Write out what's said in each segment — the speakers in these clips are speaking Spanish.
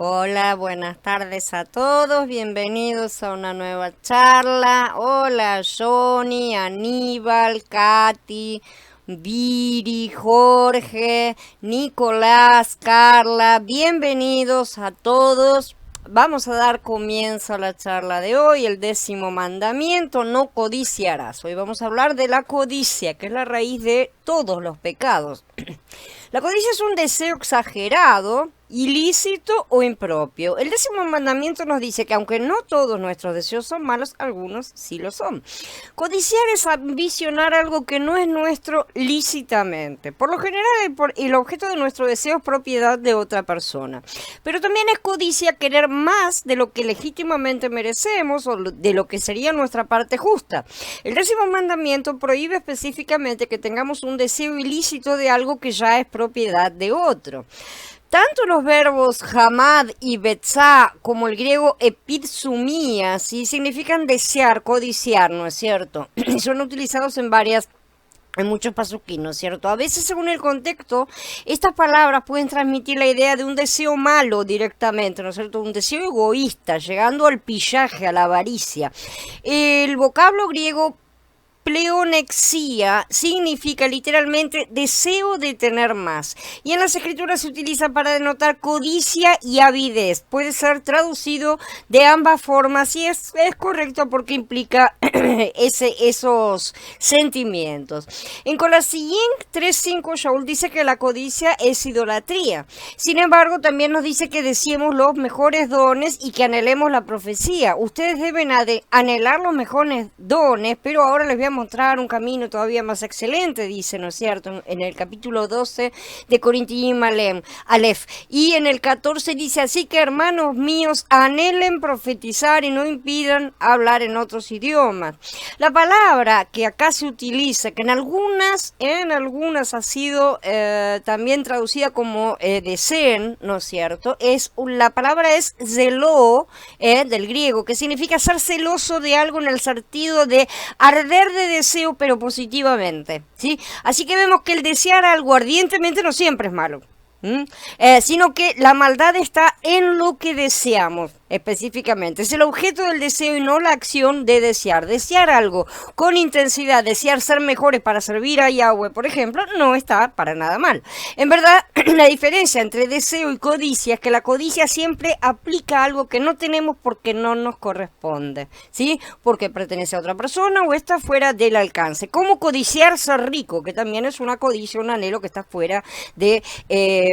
Hola, buenas tardes a todos, bienvenidos a una nueva charla. Hola, Johnny, Aníbal, Katy, Viri, Jorge, Nicolás, Carla, bienvenidos a todos. Vamos a dar comienzo a la charla de hoy, el 10º mandamiento, no codiciarás. Hoy vamos a hablar de la codicia, que es la raíz de todos los pecados. La codicia es un deseo exagerado, ilícito o impropio. El 10º mandamiento nos dice que aunque no todos nuestros deseos son malos, algunos sí lo son. Codiciar es ambicionar algo que no es nuestro lícitamente. Por lo general, el objeto de nuestro deseo es propiedad de otra persona. Pero también es codicia querer más de lo que legítimamente merecemos o de lo que sería nuestra parte justa. El 10º mandamiento prohíbe específicamente que tengamos un deseo ilícito de algo que ya es propiedad de otro. Tanto los verbos hamad y betzá como el griego epitsumía, ¿sí? Significan desear, codiciar, ¿no es cierto? Son utilizados en muchos pasuquín, ¿no es cierto? A veces, según el contexto, estas palabras pueden transmitir la idea de un deseo malo directamente, ¿no es cierto? Un deseo egoísta, llegando al pillaje, a la avaricia. El vocablo griego pleonexia significa literalmente deseo de tener más. Y en las escrituras se utiliza para denotar codicia y avidez. Puede ser traducido de ambas formas y es correcto porque implica esos sentimientos. En Colasillín 3.5 Shaul dice que la codicia es idolatría. Sin embargo, también nos dice que deseemos los mejores dones y que anhelemos la profecía. Ustedes deben anhelar los mejores dones, pero ahora les voy a mostrar un camino todavía más excelente, dice, ¿no es cierto? En el capítulo 12 de Corintiim Aleph. Y en el 14 dice, así que hermanos míos, anhelen profetizar y no impidan hablar en otros idiomas. La palabra que acá se utiliza, que en algunas ha sido también traducida como deseen, ¿no es cierto? La palabra es zeló, del griego, que significa ser celoso de algo en el sentido de arder de deseo, pero positivamente, ¿sí? Así que vemos que el desear algo ardientemente no siempre es malo. Sino que la maldad está en lo que deseamos específicamente. Es el objeto del deseo y no la acción de desear. Desear algo con intensidad, desear ser mejores para servir a Yahweh, por ejemplo, no está para nada mal. En verdad, la diferencia entre deseo y codicia es que la codicia siempre aplica algo que no tenemos porque no nos corresponde, ¿sí? Porque pertenece a otra persona o está fuera del alcance. Como codiciar ser rico, que también es una codicia, un anhelo que está fuera de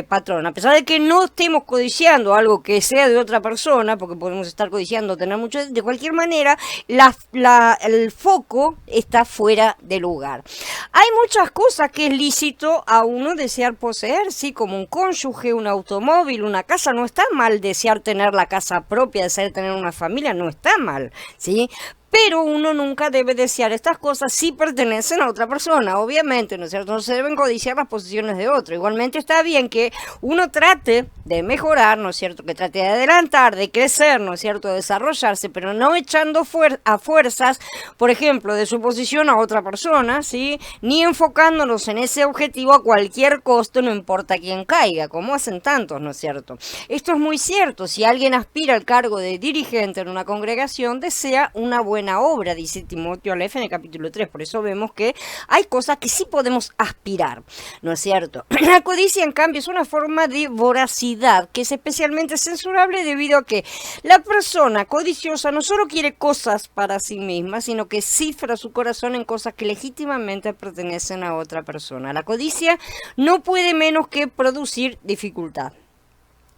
patrón. A pesar de que no estemos codiciando algo que sea de otra persona, porque podemos estar codiciando tener mucho, de cualquier manera el foco está fuera de lugar. Hay muchas cosas que es lícito a uno desear poseer, sí, como un cónyuge, un automóvil, una casa. No está mal desear tener la casa propia, desear tener una familia, no está mal, sí. Pero uno nunca debe desear estas cosas si pertenecen a otra persona, obviamente, ¿no es cierto? No se deben codiciar las posiciones de otro. Igualmente está bien que uno trate de mejorar, ¿no es cierto? Que trate de adelantar, de crecer, ¿no es cierto? De desarrollarse, pero no echando a fuerzas, por ejemplo, de su posición a otra persona, ¿sí? Ni enfocándonos en ese objetivo a cualquier costo, no importa quién caiga, como hacen tantos, ¿no es cierto? Esto es muy cierto. Si alguien aspira al cargo de dirigente en una congregación, desea una buena obra, dice Timoteo Aleph en el capítulo 3. Por eso vemos que hay cosas que sí podemos aspirar, ¿no es cierto? La codicia, en cambio, es una forma de voracidad que es especialmente censurable debido a que la persona codiciosa no solo quiere cosas para sí misma, sino que cifra su corazón en cosas que legítimamente pertenecen a otra persona. La codicia no puede menos que producir dificultad.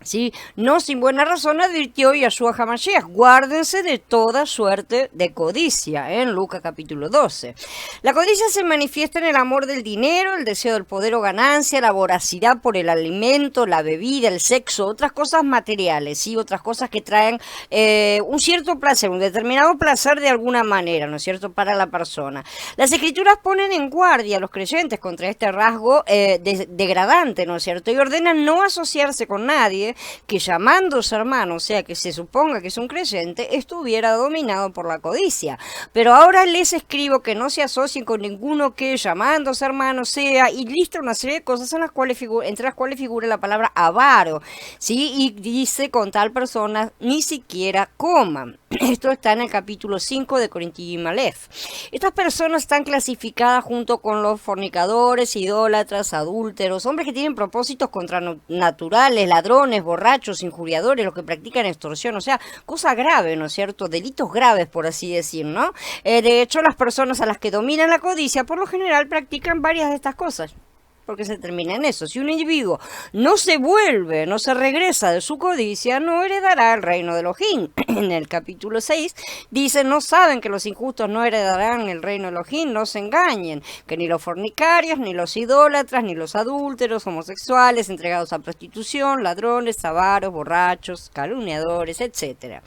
¿Sí? No sin buena razón advirtió Yahshua HaMashiach, guárdense de toda suerte de codicia, en Lucas capítulo 12. La codicia se manifiesta en el amor del dinero, el deseo del poder o ganancia, la voracidad por el alimento, la bebida, el sexo, otras cosas materiales, ¿sí? Otras cosas que traen un cierto placer, un determinado placer de alguna manera, ¿no es cierto?, para la persona. Las escrituras ponen en guardia a los creyentes contra este rasgo degradante, ¿no es cierto?, y ordenan no asociarse con nadie creyente que llamándose hermano, o sea que se suponga que es un creyente, estuviera dominado por la codicia. Pero ahora les escribo que no se asocien con ninguno que llamándose hermano sea, y lista una serie de cosas en las cuales entre las cuales figura la palabra avaro, ¿sí? Y dice con tal persona ni siquiera coman. Esto está en el capítulo 5 de Corinti y Malef. Estas personas están clasificadas junto con los fornicadores, idólatras, adúlteros, hombres que tienen propósitos contranaturales, ladrones, borrachos, injuriadores, los que practican extorsión, o sea, cosa grave, ¿no es cierto? Delitos graves, por así decir, ¿no? De hecho, las personas a las que dominan la codicia, por lo general, practican varias de estas cosas. Porque se termina en eso. Si un individuo no se vuelve, no se regresa de su codicia, no heredará el reino de Elohim. En el capítulo 6 dice, no saben que los injustos no heredarán el reino de Elohim, no se engañen, que ni los fornicarios, ni los idólatras, ni los adúlteros, homosexuales, entregados a prostitución, ladrones, avaros, borrachos, calumniadores, etc.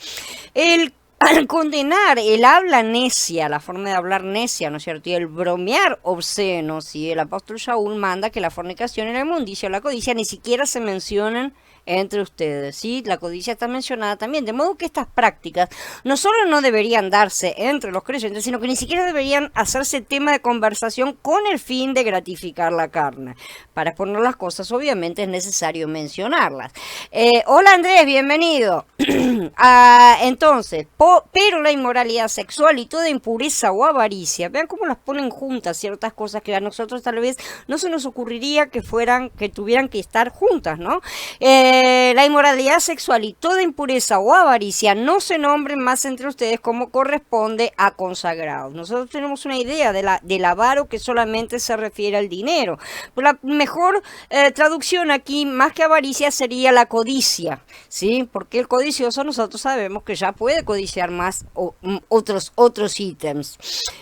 Al condenar el habla necia, la forma de hablar necia, ¿no es cierto? Y el bromear obsceno, ¿sí? El apóstol Shaul manda que la fornicación y la inmundicia o la codicia ni siquiera se mencionen entre ustedes, ¿sí? La codicia está mencionada también, de modo que estas prácticas no solo no deberían darse entre los creyentes, sino que ni siquiera deberían hacerse tema de conversación con el fin de gratificar la carne. Para exponer las cosas, obviamente, es necesario mencionarlas. Hola Andrés, bienvenido. Entonces, pero la inmoralidad sexual y toda impureza o avaricia, vean cómo las ponen juntas ciertas cosas que a nosotros tal vez no se nos ocurriría que tuvieran que estar juntas, ¿no? La inmoralidad sexual y toda impureza o avaricia no se nombren más entre ustedes como corresponde a consagrados. Nosotros tenemos una idea del avaro que solamente se refiere al dinero. Pues la mejor traducción aquí, más que avaricia, sería la codicia, ¿sí? Porque el codicioso nosotros sabemos que ya puede codiciar más otros ítems.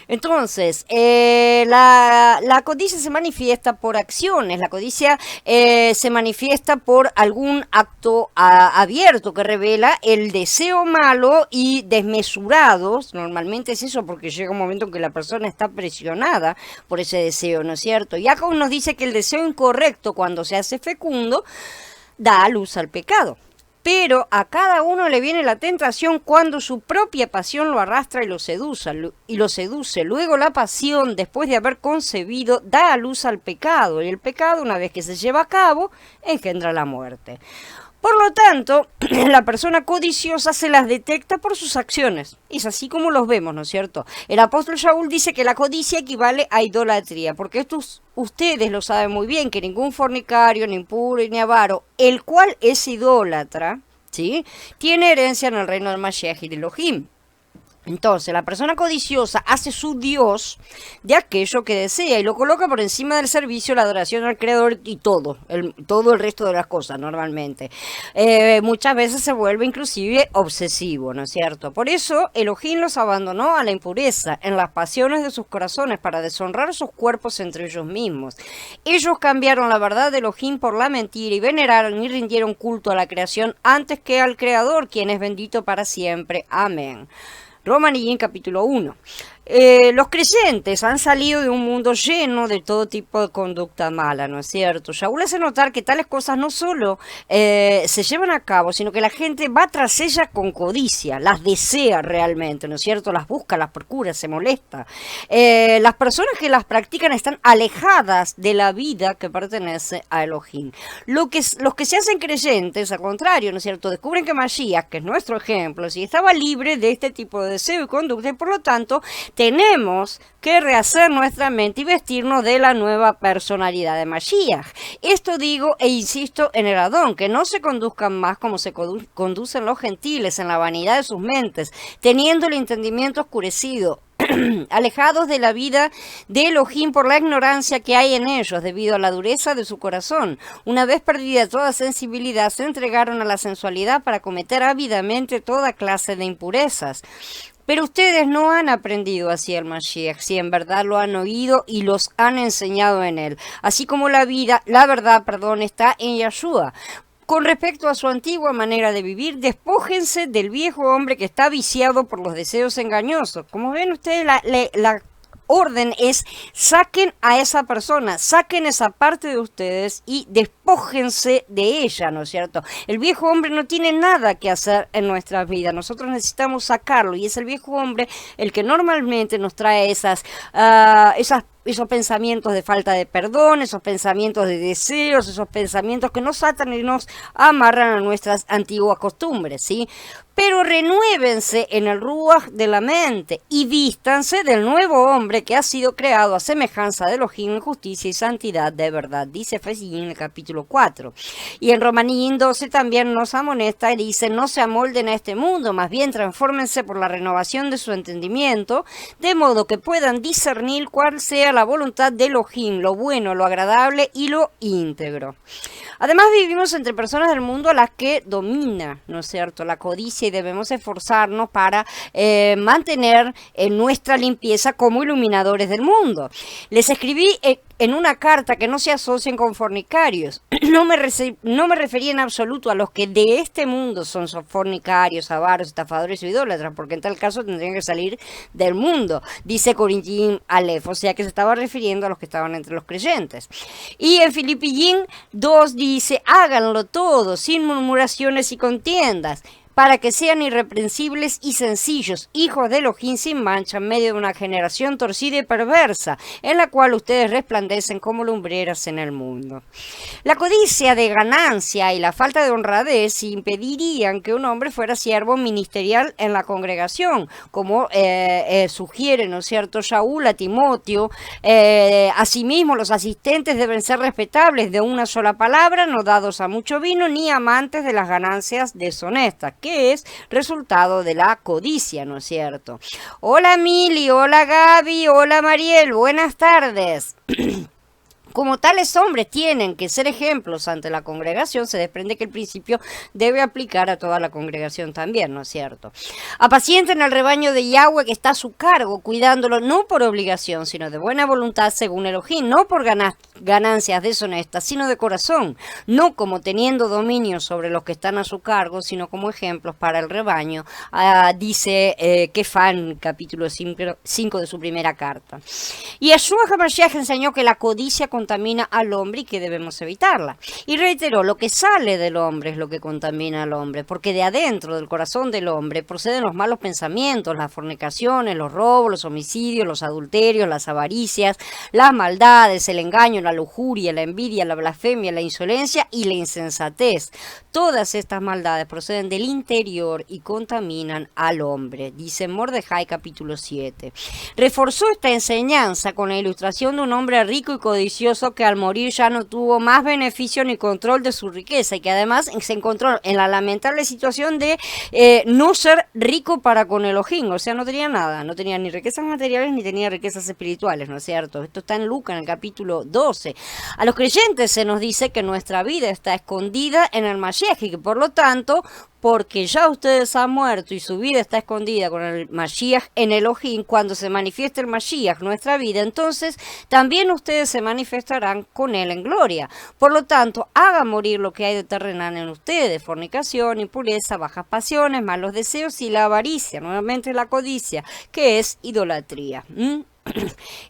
Entonces, la codicia se manifiesta por acciones, la codicia se manifiesta por algún acto abierto que revela el deseo malo y desmesurado. Normalmente es eso porque llega un momento en que la persona está presionada por ese deseo, ¿no es cierto? Y acá nos dice que el deseo incorrecto, cuando se hace fecundo, da a luz al pecado. Pero a cada uno le viene la tentación cuando su propia pasión lo arrastra y lo seduce. Luego la pasión, después de haber concebido, da a luz al pecado. Y el pecado, una vez que se lleva a cabo, engendra la muerte. Por lo tanto, la persona codiciosa se las detecta por sus acciones. Es así como los vemos, ¿no es cierto? El apóstol Shaul dice que la codicia equivale a idolatría, porque ustedes lo saben muy bien, que ningún fornicario, ni impuro, ni avaro, el cual es idólatra, ¿sí?, tiene herencia en el reino del Mashiach y de Elohim. Entonces, la persona codiciosa hace su Dios de aquello que desea y lo coloca por encima del servicio, la adoración al Creador y todo el resto de las cosas normalmente. Muchas veces se vuelve inclusive obsesivo, ¿no es cierto? Por eso, Elohim los abandonó a la impureza en las pasiones de sus corazones para deshonrar sus cuerpos entre ellos mismos. Ellos cambiaron la verdad de Elohim por la mentira y veneraron y rindieron culto a la creación antes que al Creador, quien es bendito para siempre. Amén. Romaní, capítulo 1. Los creyentes han salido de un mundo lleno de todo tipo de conducta mala, ¿no es cierto? Shaul hace notar que tales cosas no solo se llevan a cabo, sino que la gente va tras ellas con codicia, las desea realmente, ¿no es cierto? Las busca, las procura, se molesta. Las personas que las practican están alejadas de la vida que pertenece a Elohim. Los que se hacen creyentes, al contrario, ¿no es cierto? Descubren que Mashiach, que es nuestro ejemplo, si estaba libre de este tipo de deseo y conducta, y por lo tanto tenemos que rehacer nuestra mente y vestirnos de la nueva personalidad de Mashiach. Esto digo e insisto en el Adón, que no se conduzcan más como se conducen los gentiles en la vanidad de sus mentes, teniendo el entendimiento oscurecido, alejados de la vida de Elohim por la ignorancia que hay en ellos debido a la dureza de su corazón. Una vez perdida toda sensibilidad, se entregaron a la sensualidad para cometer ávidamente toda clase de impurezas. Pero ustedes no han aprendido así el Mashiach, si en verdad lo han oído y los han enseñado en él. Así como la verdad, está en Yeshua. Con respecto a su antigua manera de vivir, despójense del viejo hombre que está viciado por los deseos engañosos. Como ven ustedes, la orden es: saquen a esa persona, saquen esa parte de ustedes y despójense despójense de ella, ¿no es cierto? El viejo hombre no tiene nada que hacer en nuestras vidas, nosotros necesitamos sacarlo, y es el viejo hombre el que normalmente nos trae esos pensamientos de falta de perdón, esos pensamientos de deseos, esos pensamientos que nos atan y nos amarran a nuestras antiguas costumbres, ¿sí? Pero renuévense en el ruaj de la mente y vístanse del nuevo hombre que ha sido creado a semejanza de Elohim en justicia y santidad de verdad, dice Efesios en el capítulo 4. Y en Romanín 12 también nos amonesta y dice: no se amolden a este mundo, más bien transfórmense por la renovación de su entendimiento, de modo que puedan discernir cuál sea la voluntad de Elohim, lo bueno, lo agradable y lo íntegro. Además vivimos entre personas del mundo a las que domina, ¿no es cierto?, la codicia, y debemos esforzarnos para mantener nuestra limpieza como iluminadores del mundo. Les escribí en una carta que no se asocien con fornicarios. No me refería en absoluto a los que de este mundo son fornicarios, avaros, estafadores o idólatras, porque en tal caso tendrían que salir del mundo, dice Corintín Aleph, o sea que se estaba refiriendo a los que estaban entre los creyentes. Y en Filipillín 2 dice: háganlo todo, sin murmuraciones y contiendas, para que sean irreprensibles y sencillos, hijos de Elohim sin mancha, en medio de una generación torcida y perversa, en la cual ustedes resplandecen como lumbreras en el mundo. La codicia de ganancia y la falta de honradez impedirían que un hombre fuera siervo ministerial en la congregación, como sugiere, ¿no es cierto?, Shaul a Timoteo. Asimismo, los asistentes deben ser respetables, de una sola palabra, no dados a mucho vino, ni amantes de las ganancias deshonestas, que es resultado de la codicia, ¿no es cierto? Hola Mili, hola Gaby, hola Mariel, buenas tardes. Como tales hombres tienen que ser ejemplos ante la congregación, se desprende que el principio debe aplicar a toda la congregación también, ¿no es cierto? Apacienten el rebaño de Yahweh que está a su cargo, cuidándolo no por obligación, sino de buena voluntad según Elohim, no por ganancias deshonestas, sino de corazón, no como teniendo dominio sobre los que están a su cargo, sino como ejemplos para el rebaño, dice Kefán, capítulo 5 de su primera carta. Y Yeshua HaMashiach enseñó que la codicia contamina al hombre y que debemos evitarla. Y reiteró: lo que sale del hombre es lo que contamina al hombre, porque de adentro del corazón del hombre proceden los malos pensamientos, las fornicaciones, los robos, los homicidios, los adulterios, las avaricias, las maldades, el engaño, la lujuria, la envidia, la blasfemia, la insolencia y la insensatez. Todas estas maldades proceden del interior y contaminan al hombre, dice Mordejai capítulo 7. Reforzó esta enseñanza con la ilustración de un hombre rico y codicioso que al morir ya no tuvo más beneficio ni control de su riqueza, y que además se encontró en la lamentable situación de no ser rico para con Elohim, o sea, no tenía nada, no tenía ni riquezas materiales ni tenía riquezas espirituales, ¿no es cierto? Esto está en Lucas, en el capítulo 12. A los creyentes se nos dice que nuestra vida está escondida en el Mashiach, y que por lo tanto, porque ya ustedes han muerto y su vida está escondida con el Mashiach en Elohim, cuando se manifieste el Mashiach, nuestra vida, entonces también ustedes se manifestarán con él en gloria. Por lo tanto, hagan morir lo que hay de terrenal en ustedes: fornicación, impureza, bajas pasiones, malos deseos y la avaricia, nuevamente la codicia, que es idolatría.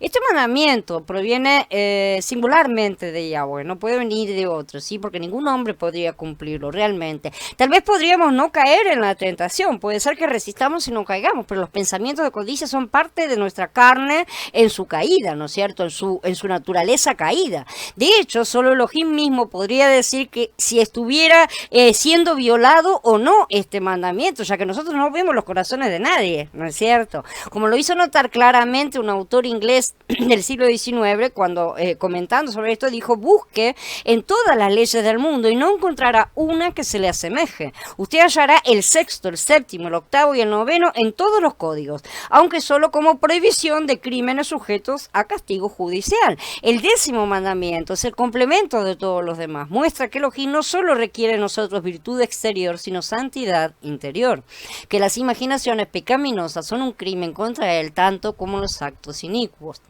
Este mandamiento proviene singularmente de Yahweh, no puede venir de otro, ¿sí? Porque ningún hombre podría cumplirlo realmente. Tal vez podríamos no caer en la tentación, puede ser que resistamos y no caigamos, pero los pensamientos de codicia son parte de nuestra carne en su caída, ¿no es cierto? En su naturaleza caída. De hecho, solo Elohim mismo podría decir que si estuviera siendo violado o no este mandamiento, ya que nosotros no vemos los corazones de nadie, ¿no es cierto? Como lo hizo notar claramente un autor inglés del siglo XIX, cuando comentando sobre esto, dijo: busque en todas las leyes del mundo y no encontrará una que se le asemeje. Usted hallará el sexto, el séptimo, el octavo y el noveno en todos los códigos, aunque solo como prohibición de crímenes sujetos a castigo judicial. El 10º mandamiento es el complemento de todos los demás. Muestra que Elohim no solo requiere de nosotros virtud exterior, sino santidad interior. Que las imaginaciones pecaminosas son un crimen contra él, tanto como los actos deseos inicuos.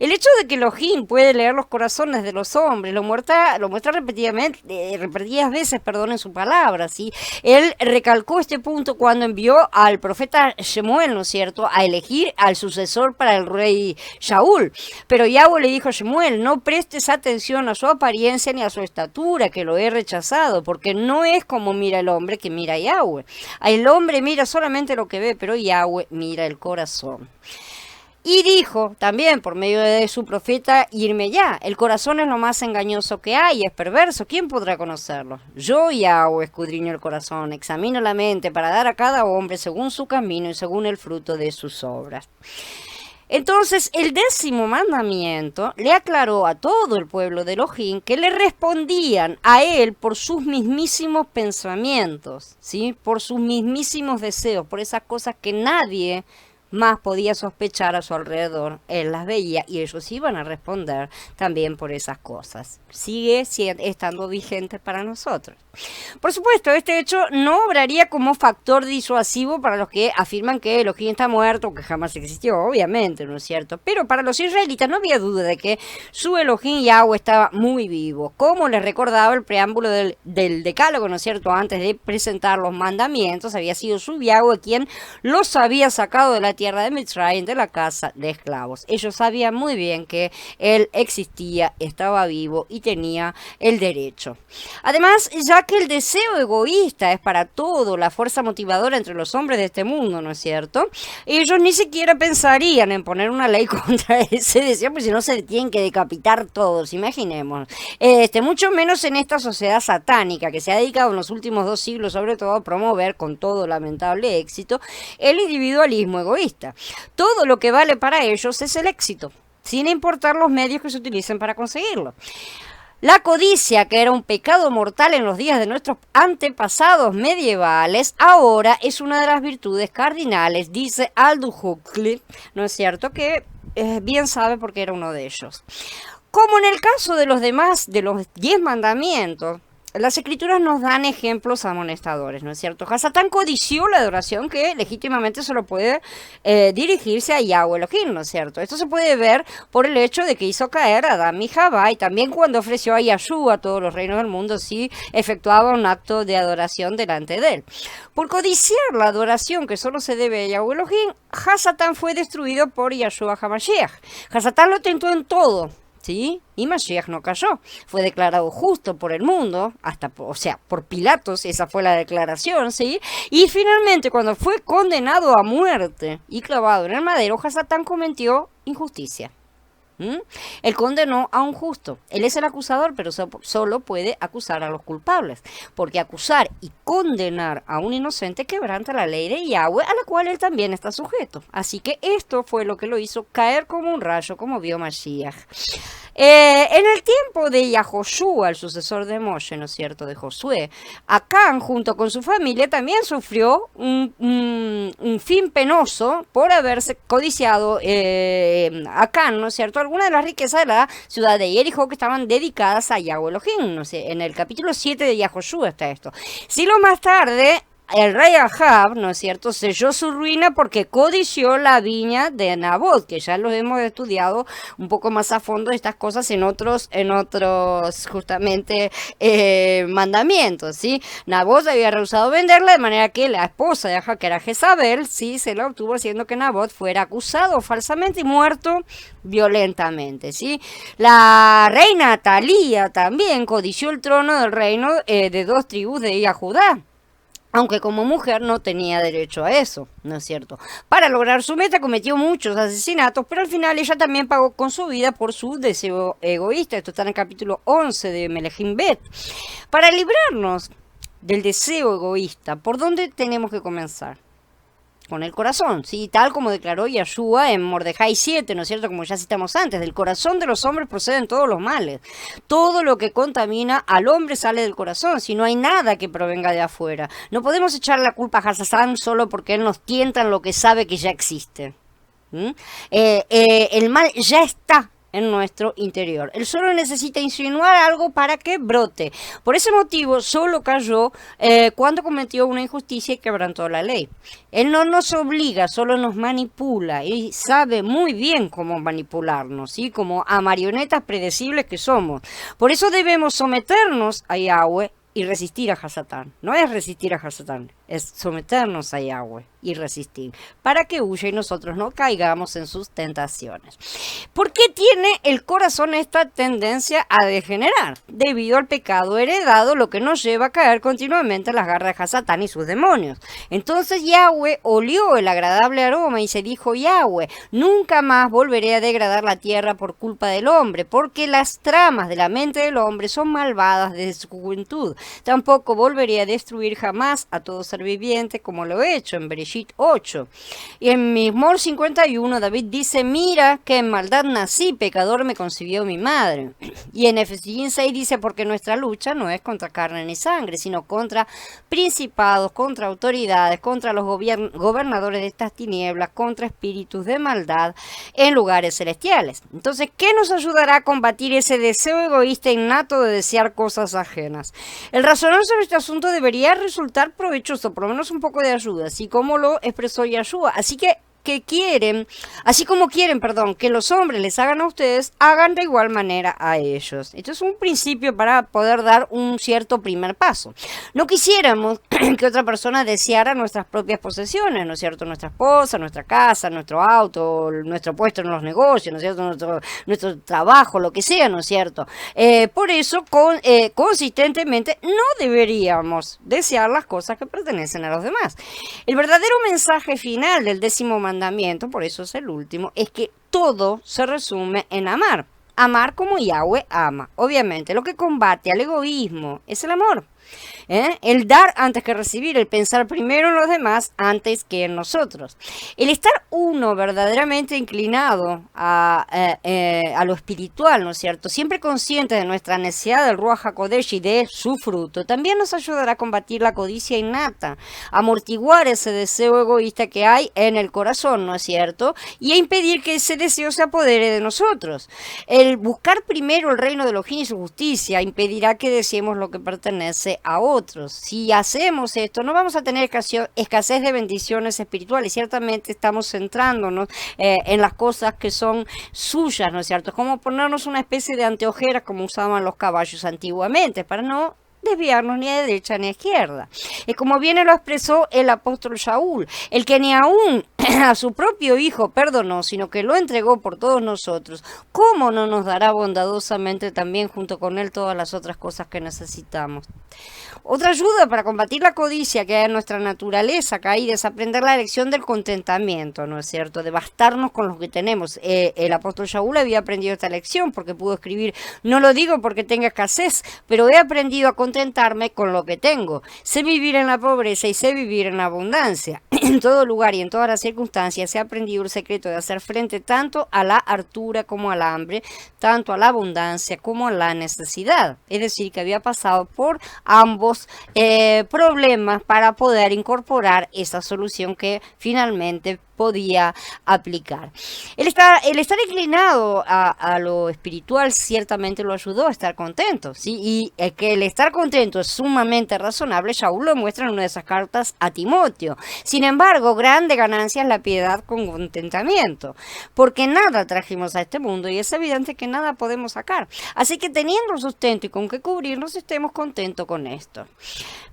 El hecho de que Elohim puede leer los corazones de los hombres lo muestra repetidas veces, en su palabra, ¿sí? Él recalcó este punto cuando envió al profeta Shemuel, ¿no es cierto?, a elegir al sucesor para el rey Shaul. Pero Yahweh le dijo a Shemuel: no prestes atención a su apariencia ni a su estatura, que lo he rechazado, porque no es como mira el hombre que mira a Yahweh. El hombre mira solamente lo que ve, pero Yahweh mira el corazón. Y dijo también por medio de su profeta Yirmeyá: el corazón es lo más engañoso que hay, es perverso, ¿quién podrá conocerlo? Yo, Yahweh, escudriño el corazón, examino la mente para dar a cada hombre según su camino y según el fruto de sus obras. Entonces el 10º mandamiento le aclaró a todo el pueblo de Elohim que le respondían a él por sus mismísimos pensamientos, ¿sí? Por sus mismísimos deseos, por esas cosas que nadie más podía sospechar a su alrededor. Él las veía y ellos iban a responder también por esas cosas. Sigue estando vigente para nosotros. Por supuesto, este hecho no obraría como factor disuasivo para los que afirman que Elohim está muerto o que jamás existió, obviamente, ¿no es cierto? Pero para los israelitas no había duda de que su Elohim Yahweh estaba muy vivo, como les recordaba el preámbulo del Decálogo, ¿no es cierto? Antes de presentar los mandamientos, había sido su Yahweh quien los había sacado de la tierra de Mitzrayim, de la casa de esclavos. Ellos sabían muy bien que él existía, estaba vivo y tenía el derecho. Además, ya que el deseo egoísta es para todo la fuerza motivadora entre los hombres de este mundo, ¿no es cierto? Ellos ni siquiera pensarían en poner una ley contra ese deseo, porque si no se tienen que decapitar todos, imaginemos. Mucho menos en esta sociedad satánica que se ha dedicado en los últimos 2 siglos sobre todo a promover con todo lamentable éxito el individualismo egoísta. Todo lo que vale para ellos es el éxito, sin importar los medios que se utilicen para conseguirlo. La codicia, que era un pecado mortal en los días de nuestros antepasados medievales, ahora es una de las virtudes cardinales, dice Aldous Huxley, ¿no es cierto?, que bien sabe porque era uno de ellos. Como en el caso de los demás, de los 10 mandamientos, las escrituras nos dan ejemplos amonestadores, ¿no es cierto? Hasatán codició la adoración que legítimamente solo puede dirigirse a Yahweh Elohim, ¿no es cierto? Esto se puede ver por el hecho de que hizo caer a Adán y Jabá, y también cuando ofreció a Yahshua a todos los reinos del mundo, sí efectuaba un acto de adoración delante de él. Por codiciar la adoración que solo se debe a Yahweh Elohim, Hasatán fue destruido por Yahshua HaMashiach. Hasatán lo tentó en todo, ¿sí? Y Mashiach no cayó. Fue declarado justo por el mundo, por Pilatos, esa fue la declaración, ¿sí? Y finalmente, cuando fue condenado a muerte y clavado en el madero, Hasatán cometió injusticia. Él condenó a un justo. Él es el acusador, pero solo puede acusar a los culpables, porque acusar y condenar a un inocente quebranta la ley de Yahweh, a la cual él también está sujeto. Así que esto fue lo que lo hizo caer como un rayo, como vio Mashiach. En el tiempo de Yahoshua, el sucesor de Moshe, ¿no es cierto?, de Josué, Acán, junto con su familia, también sufrió un fin penoso por haberse codiciado Acán, ¿no es cierto?, algunas de las riquezas de la ciudad de Jericó que estaban dedicadas a Yahweh Elohim. No sé, en el capítulo 7 de Yahoshua está esto. Siglos más tarde, el rey Ahab, ¿no es cierto?, selló su ruina porque codició la viña de Nabot, que ya lo hemos estudiado un poco más a fondo estas cosas en otros justamente mandamientos, ¿sí? Nabot había rehusado venderla, de manera que la esposa de Ahab, que era Jezabel, sí, se la obtuvo, haciendo que Nabot fuera acusado falsamente y muerto violentamente, ¿sí? La reina Atalía también codició el trono del reino de 2 tribus de Judá, aunque como mujer no tenía derecho a eso, ¿no es cierto? Para lograr su meta cometió muchos asesinatos, pero al final ella también pagó con su vida por su deseo egoísta. Esto está en el capítulo 11 de Melechim Bet. Para librarnos del deseo egoísta, ¿por dónde tenemos que comenzar? Con el corazón, ¿sí? Tal como declaró Yahshua en Mordejai 7, ¿no es cierto? Como ya citamos antes, del corazón de los hombres proceden todos los males. Todo lo que contamina al hombre sale del corazón, si no hay nada que provenga de afuera. No podemos echar la culpa a Hasatán solo porque él nos tienta en lo que sabe que ya existe. El mal ya está en nuestro interior. El suelo necesita insinuar algo para que brote. Por ese motivo, solo cayó cuando cometió una injusticia y quebrantó la ley. Él no nos obliga, solo nos manipula y sabe muy bien cómo manipularnos, ¿sí? Como a marionetas predecibles que somos. Por eso debemos someternos a Yahweh y resistir a Hasatán. No es resistir a Hasatán, es someternos a Yahweh y resistir, para que huya y nosotros no caigamos en sus tentaciones. ¿Por qué tiene el corazón esta tendencia a degenerar? Debido al pecado heredado, lo que nos lleva a caer continuamente en las garras de Hasatán y sus demonios. Entonces Yahweh olió el agradable aroma y se dijo: Yahweh, nunca más volveré a degradar la tierra por culpa del hombre, porque las tramas de la mente del hombre son malvadas desde su juventud. Tampoco volveré a destruir jamás a todo ser viviente como lo he hecho en Bereshit 8. Y en Mismor 51 David dice: mira que en maldad nací, pecador me concibió mi madre. Y en Efesios 6 dice: porque nuestra lucha no es contra carne ni sangre, sino contra principados, contra autoridades, contra los gobernadores de estas tinieblas, contra espíritus de maldad en lugares celestiales. Entonces, ¿qué nos ayudará a combatir ese deseo egoísta innato de desear cosas ajenas? El razonar sobre este asunto debería resultar provechoso, por lo menos un poco de ayuda, así como lo expresó Yahshua. Así como quieren, que los hombres les hagan a ustedes, hagan de igual manera a ellos. Esto es un principio para poder dar un cierto primer paso. No quisiéramos que otra persona deseara nuestras propias posesiones, ¿no es cierto? Nuestra esposa, nuestra casa, nuestro auto, nuestro puesto en los negocios, ¿no es cierto? Nuestro trabajo, lo que sea, ¿no es cierto? Por eso, consistentemente, no deberíamos desear las cosas que pertenecen a los demás. El verdadero mensaje final del 10º mandamiento, por eso es el último, es que todo se resume en amar. Amar como Yahweh ama. Obviamente, lo que combate al egoísmo es el amor. El dar antes que recibir, el pensar primero en los demás antes que en nosotros. El estar uno verdaderamente inclinado a lo espiritual, ¿no es cierto? Siempre consciente de nuestra necesidad del Ruach HaKodesh y de su fruto, también nos ayudará a combatir la codicia innata, a amortiguar ese deseo egoísta que hay en el corazón, ¿no es cierto? Y a impedir que ese deseo se apodere de nosotros. El buscar primero el reino de Elohim y su justicia impedirá que deseemos lo que pertenece a otros. Si hacemos esto, no vamos a tener escasez de bendiciones espirituales. Ciertamente estamos centrándonos en las cosas que son suyas, ¿no es cierto? Es como ponernos una especie de anteojeras como usaban los caballos antiguamente, para no desviarnos ni a derecha ni a izquierda. Es como bien lo expresó el apóstol Shaul, el que ni aún a su propio hijo perdonó, sino que lo entregó por todos nosotros. ¿Cómo no nos dará bondadosamente también junto con él todas las otras cosas que necesitamos? Otra ayuda para combatir la codicia que hay en nuestra naturaleza caída es aprender la lección del contentamiento, ¿no es cierto? De bastarnos con lo que tenemos. El apóstol Shaul había aprendido esta lección porque pudo escribir: no lo digo porque tenga escasez, pero he aprendido a contentarme con lo que tengo. Sé vivir en la pobreza y sé vivir en la abundancia. En todo lugar y en todas las circunstancias he aprendido el secreto de hacer frente tanto a la hartura como al hambre, tanto a la abundancia como a la necesidad. Es decir, que había pasado por ambos problemas para poder incorporar esa solución que finalmente podía aplicar. El estar inclinado a lo espiritual ciertamente lo ayudó a estar contento, ¿sí? Y que el estar contento es sumamente razonable, Shaul lo muestra en una de esas cartas a Timoteo. Sin embargo, grande ganancia es la piedad con contentamiento, porque nada trajimos a este mundo y es evidente que nada podemos sacar. Así que teniendo sustento y con qué cubrirnos, estemos contentos con esto.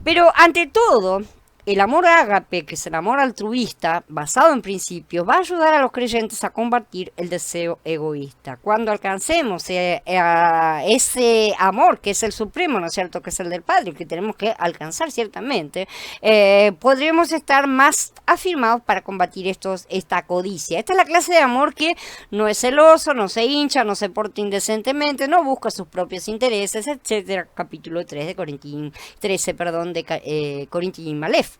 Pero ante todo, el amor ágape, que es el amor altruista, basado en principios, va a ayudar a los creyentes a combatir el deseo egoísta. Cuando alcancemos ese amor, que es el supremo, ¿no es cierto?, que es el del Padre, que tenemos que alcanzar ciertamente, podremos estar más afirmados para combatir esta codicia. Esta es la clase de amor que no es celoso, no se hincha, no se porta indecentemente, no busca sus propios intereses, etcétera. Capítulo 3 de Corintiín, 13, de Corintiín Malef.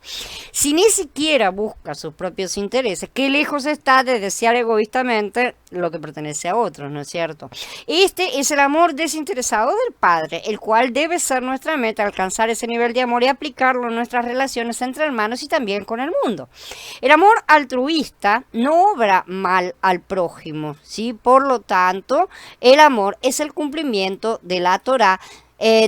Si ni siquiera busca sus propios intereses, qué lejos está de desear egoístamente lo que pertenece a otros, ¿no es cierto? Este es el amor desinteresado del Padre, el cual debe ser nuestra meta, alcanzar ese nivel de amor y aplicarlo en nuestras relaciones entre hermanos y también con el mundo. El amor altruista no obra mal al prójimo, ¿sí? Por lo tanto, el amor es el cumplimiento de la Torá,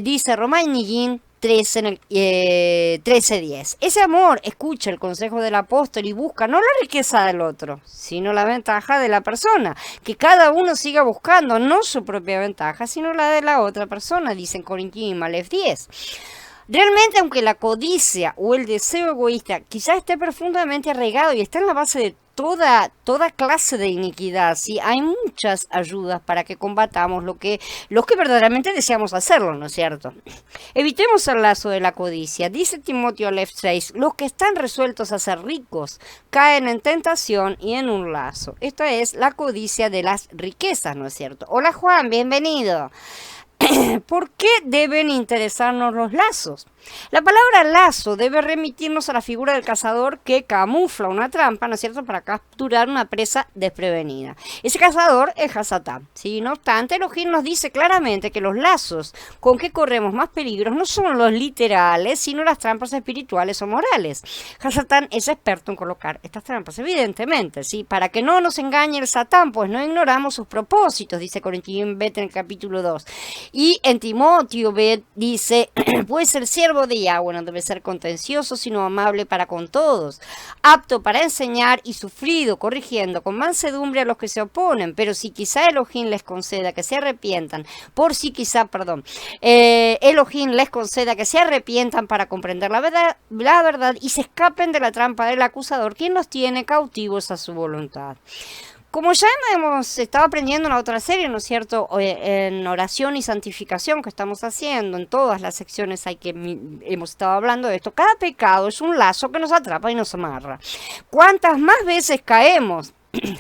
dice Romain 13, 13:10. Ese amor escucha el consejo del apóstol y busca no la riqueza del otro, sino la ventaja de la persona. Que cada uno siga buscando no su propia ventaja, sino la de la otra persona, dice en Corintios 10. Realmente, aunque la codicia o el deseo egoísta quizás esté profundamente arraigado y está en la base de toda clase de iniquidad, ¿sí? Hay muchas ayudas para que combatamos los que verdaderamente deseamos hacerlo, ¿no es cierto? Evitemos el lazo de la codicia. Dice Timoteo 6, los que están resueltos a ser ricos caen en tentación y en un lazo. Esta es la codicia de las riquezas, ¿no es cierto? Hola Juan, bienvenido. ¿Por qué deben interesarnos los lazos? La palabra lazo debe remitirnos a la figura del cazador que camufla una trampa, ¿no es cierto?, para capturar una presa desprevenida. Ese cazador es Hasatán, ¿sí? No obstante, Elohim nos dice claramente que los lazos con que corremos más peligros no son los literales, sino las trampas espirituales o morales. Hasatán es experto en colocar estas trampas, evidentemente, ¿sí? Para que no nos engañe el Satán, pues no ignoramos sus propósitos, dice Corintios Bet en el capítulo 2. Y en Timoteo Bet dice, pues el siervo de Yahweh no debe ser contencioso, sino amable para con todos, apto para enseñar y sufrido, corrigiendo con mansedumbre a los que se oponen. Pero si quizá Elohim les conceda que se arrepientan, Elohim les conceda que se arrepientan para comprender la verdad y se escapen de la trampa del acusador, quien los tiene cautivos a su voluntad. Como ya hemos estado aprendiendo en la otra serie, ¿no es cierto?, en oración y santificación que estamos haciendo, en todas las secciones hemos estado hablando de esto, cada pecado es un lazo que nos atrapa y nos amarra. Cuantas más veces caemos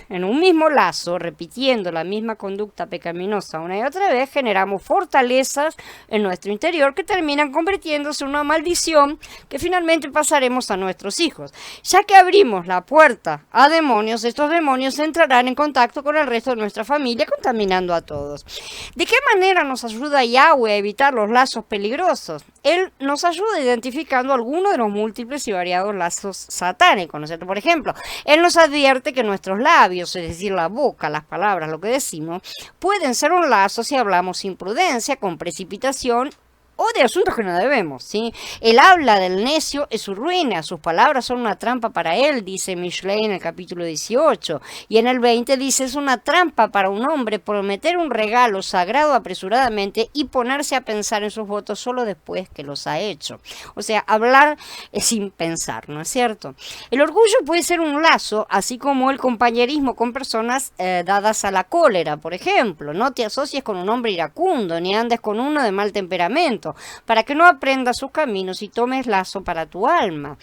en un mismo lazo, repitiendo la misma conducta pecaminosa una y otra vez, generamos fortalezas en nuestro interior que terminan convirtiéndose en una maldición que finalmente pasaremos a nuestros hijos. Ya que abrimos la puerta a demonios, estos demonios entrarán en contacto con el resto de nuestra familia, contaminando a todos. ¿De qué manera nos ayuda Yahweh a evitar los lazos peligrosos? Él nos ayuda identificando algunos de los múltiples y variados lazos satánicos, ¿no es cierto? Por ejemplo, Él nos advierte que nuestros labios, es decir, la boca, las palabras, lo que decimos, pueden ser un lazo si hablamos sin prudencia, con precipitación o de asuntos que no debemos, ¿sí? El habla del necio es su ruina, sus palabras son una trampa para él, dice Mishlei en el capítulo 18, y en el 20 dice, es una trampa para un hombre prometer un regalo sagrado apresuradamente y ponerse a pensar en sus votos solo después que los ha hecho. O sea, hablar sin pensar, ¿no es cierto? El orgullo puede ser un lazo, así como el compañerismo con personas dadas a la cólera, por ejemplo. No te asocies con un hombre iracundo, ni andes con uno de mal temperamento, para que no aprendas sus caminos y tomes lazo para tu alma.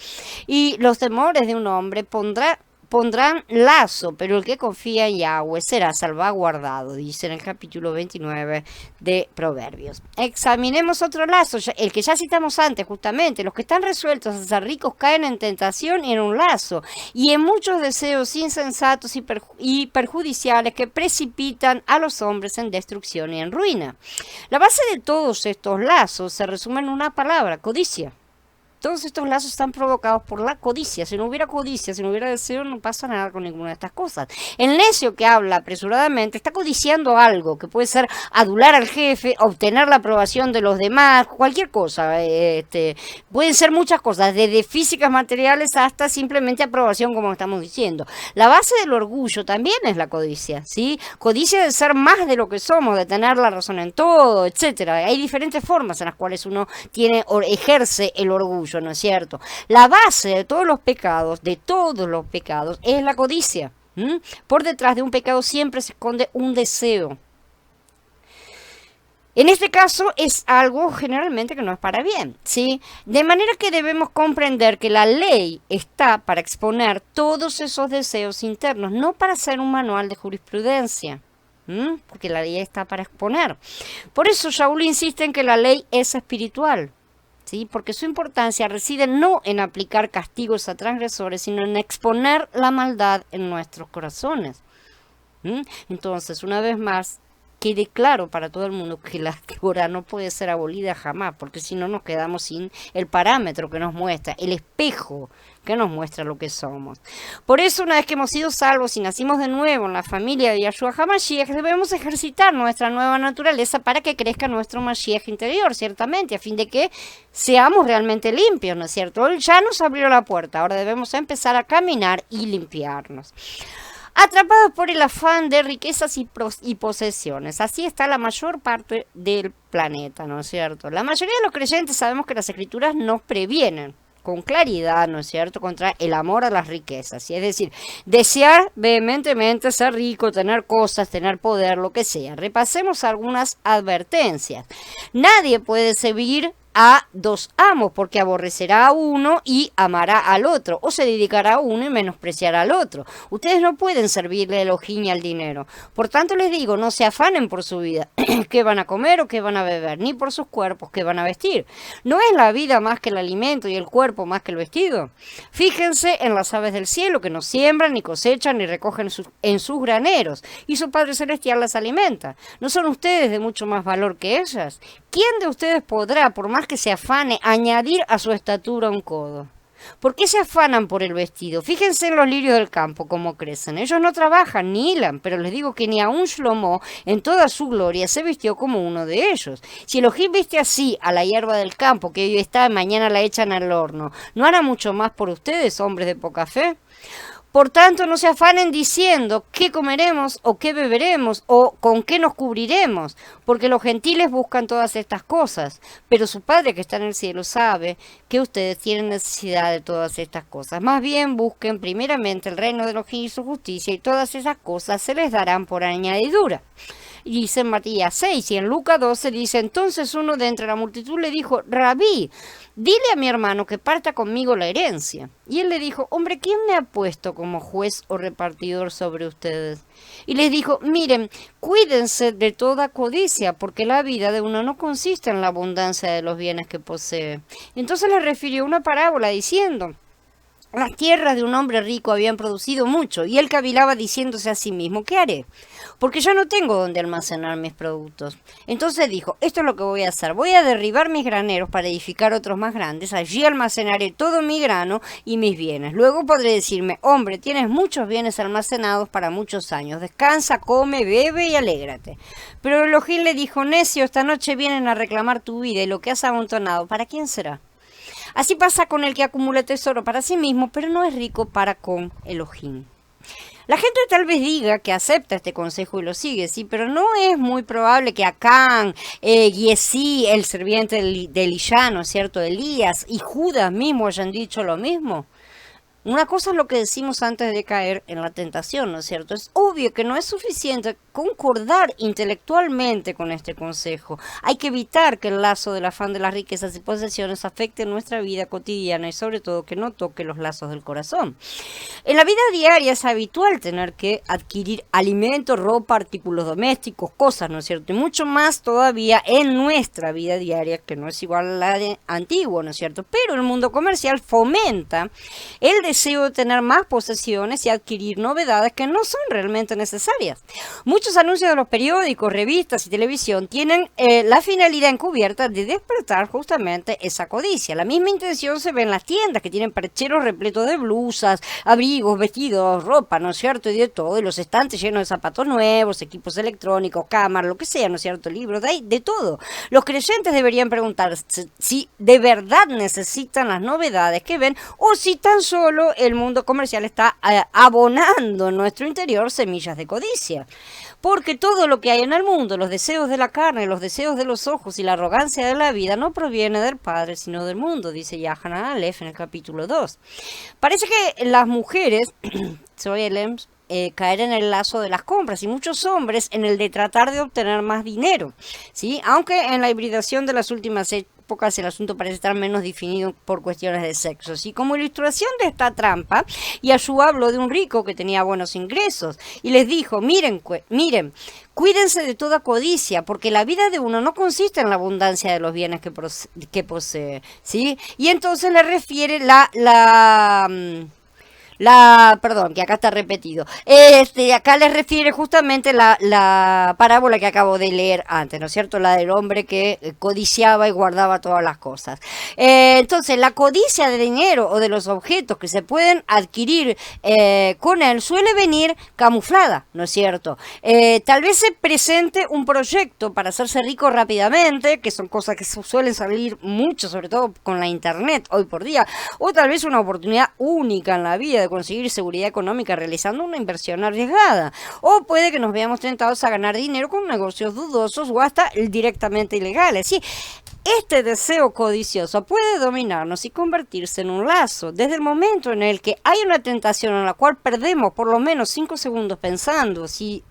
Y los temores de un hombre pondrán lazo, pero el que confía en Yahweh será salvaguardado, dice en el capítulo 29 de Proverbios. Examinemos otro lazo, el que ya citamos antes, justamente. Los que están resueltos a ser ricos caen en tentación y en un lazo, y en muchos deseos insensatos y perjudiciales que precipitan a los hombres en destrucción y en ruina. La base de todos estos lazos se resume en una palabra: codicia. Todos estos lazos están provocados por la codicia. Si no hubiera codicia, si no hubiera deseo, no pasa nada con ninguna de estas cosas. El necio que habla apresuradamente está codiciando algo, que puede ser adular al jefe, obtener la aprobación de los demás, cualquier cosa. Pueden ser muchas cosas, desde físicas, materiales, hasta simplemente aprobación, como estamos diciendo. La base del orgullo también es la codicia, ¿sí? Codicia de ser más de lo que somos, de tener la razón en todo, etcétera. Hay diferentes formas en las cuales uno ejerce el orgullo, ¿no es cierto? La base de todos los pecados, es la codicia. Por detrás de un pecado siempre se esconde un deseo. En este caso es algo generalmente que no es para bien, ¿sí? De manera que debemos comprender que la ley está para exponer todos esos deseos internos, no para ser un manual de jurisprudencia. Porque la ley está para exponer. Por eso Shaul insiste en que la ley es espiritual. ¿Sí? Porque su importancia reside no en aplicar castigos a transgresores, sino en exponer la maldad en nuestros corazones. Entonces, una vez más, quede claro para todo el mundo que la Torá no puede ser abolida jamás, porque si no nos quedamos sin el parámetro que nos muestra, el espejo que nos muestra lo que somos. Por eso, una vez que hemos sido salvos y nacimos de nuevo en la familia de Yahshua HaMashiach, debemos ejercitar nuestra nueva naturaleza para que crezca nuestro Mashiach interior, ciertamente, a fin de que seamos realmente limpios, ¿no es cierto? Él ya nos abrió la puerta, ahora debemos empezar a caminar y limpiarnos. Atrapados por el afán de riquezas y posesiones. Así está la mayor parte del planeta, ¿no es cierto? La mayoría de los creyentes sabemos que las escrituras nos previenen con claridad, ¿no es cierto?, contra el amor a las riquezas. Y es decir, desear vehementemente ser rico, tener cosas, tener poder, lo que sea. Repasemos algunas advertencias. Nadie puede servir a dos amos, porque aborrecerá a uno y amará al otro, o se dedicará a uno y menospreciará al otro. Ustedes no pueden servirle a Elohim y al dinero. Por tanto les digo, no se afanen por su vida, qué van a comer o qué van a beber, ni por sus cuerpos, qué van a vestir. ¿No es la vida más que el alimento y el cuerpo más que el vestido? Fíjense en las aves del cielo, que no siembran, ni cosechan, ni recogen en sus graneros, y su Padre Celestial las alimenta. ¿No son ustedes de mucho más valor que ellas? ¿Quién de ustedes podrá, por más que se afane, añadir a su estatura un codo? ¿Por qué se afanan por el vestido? Fíjense en los lirios del campo, cómo crecen. Ellos no trabajan ni hilan, pero les digo que ni aun Shlomo, en toda su gloria, se vistió como uno de ellos. Si Elohim viste así a la hierba del campo, que hoy está, mañana la echan al horno, ¿no hará mucho más por ustedes, hombres de poca fe? Por tanto, no se afanen diciendo qué comeremos o qué beberemos o con qué nos cubriremos, porque los gentiles buscan todas estas cosas, pero su Padre que está en el cielo sabe que ustedes tienen necesidad de todas estas cosas. Más bien busquen primeramente el reino de Elohim y su justicia, y todas esas cosas se les darán por añadidura. Y dice en Matías 6 y en Lucas 12 dice, entonces uno de entre la multitud le dijo, Rabí, dile a mi hermano que parta conmigo la herencia. Y él le dijo, hombre, ¿quién me ha puesto como juez o repartidor sobre ustedes? Y les dijo, miren, cuídense de toda codicia, porque la vida de uno no consiste en la abundancia de los bienes que posee. Entonces le refirió una parábola diciendo, las tierras de un hombre rico habían producido mucho, y él cavilaba diciéndose a sí mismo, ¿qué haré? Porque yo no tengo donde almacenar mis productos. Entonces dijo, esto es lo que voy a hacer, voy a derribar mis graneros para edificar otros más grandes, allí almacenaré todo mi grano y mis bienes. Luego podré decirme, hombre, tienes muchos bienes almacenados para muchos años, descansa, come, bebe y alégrate. Pero Elohim le dijo, necio, esta noche vienen a reclamar tu vida y lo que has amontonado, ¿para quién será? Así pasa con el que acumula tesoro para sí mismo, pero no es rico para con Elohim. La gente tal vez diga que acepta este consejo y lo sigue, sí, pero no es muy probable que Acán, Giesí, el sirviente de Elías, ¿no es cierto?, Elías y Judas mismo hayan dicho lo mismo. Una cosa es lo que decimos antes de caer en la tentación, ¿no es cierto? Es obvio que no es suficiente concordar intelectualmente con este consejo. Hay que evitar que el lazo del afán de las riquezas y posesiones afecte nuestra vida cotidiana y sobre todo que no toque los lazos del corazón. En la vida diaria es habitual tener que adquirir alimentos, ropa, artículos domésticos, cosas, ¿no es cierto? Y mucho más todavía en nuestra vida diaria, que no es igual a la de antiguo, ¿no es cierto? Pero el mundo comercial fomenta el deseo de tener más posesiones y adquirir novedades que no son realmente necesarias. Muchos anuncios de los periódicos, revistas y televisión tienen la finalidad encubierta de despertar justamente esa codicia. La misma intención se ve en las tiendas que tienen percheros repletos de blusas, abrigos, vestidos, ropa, ¿no es cierto? Y de todo, y los estantes llenos de zapatos nuevos, equipos electrónicos, cámaras, lo que sea, ¿no es cierto? Libros, de todo. Los creyentes deberían preguntarse si de verdad necesitan las novedades que ven o si tan solo el mundo comercial está abonando en nuestro interior semillas de codicia. Porque todo lo que hay en el mundo, los deseos de la carne, los deseos de los ojos y la arrogancia de la vida, no proviene del Padre, sino del mundo, dice Yahanan Aleph en el capítulo 2. Parece que las mujeres, caer en el lazo de las compras y muchos hombres en el de tratar de obtener más dinero, ¿sí? Aunque en la hibridación de las últimas épocas el asunto parece estar menos definido por cuestiones de sexo. ¿Sí? Como ilustración de esta trampa, Yahshua habló de un rico que tenía buenos ingresos y les dijo, miren, cuídense de toda codicia, porque la vida de uno no consiste en la abundancia de los bienes que posee, ¿sí? Y entonces le refiere Perdón, que acá está repetido. Acá les refiere justamente la parábola que acabo de leer antes, ¿no es cierto? La del hombre que codiciaba y guardaba todas las cosas. Entonces, la codicia de dinero o de los objetos que se pueden adquirir con él suele venir camuflada, ¿no es cierto? Tal vez se presente un proyecto para hacerse rico rápidamente, que son cosas que suelen salir mucho, sobre todo con la internet hoy por día, o tal vez una oportunidad única en la vida de conseguir seguridad económica realizando una inversión arriesgada. O puede que nos veamos tentados a ganar dinero con negocios dudosos o hasta directamente ilegales. Sí, este deseo codicioso puede dominarnos y convertirse en un lazo. Desde el momento en el que hay una tentación en la cual perdemos por lo menos 5 segundos pensando si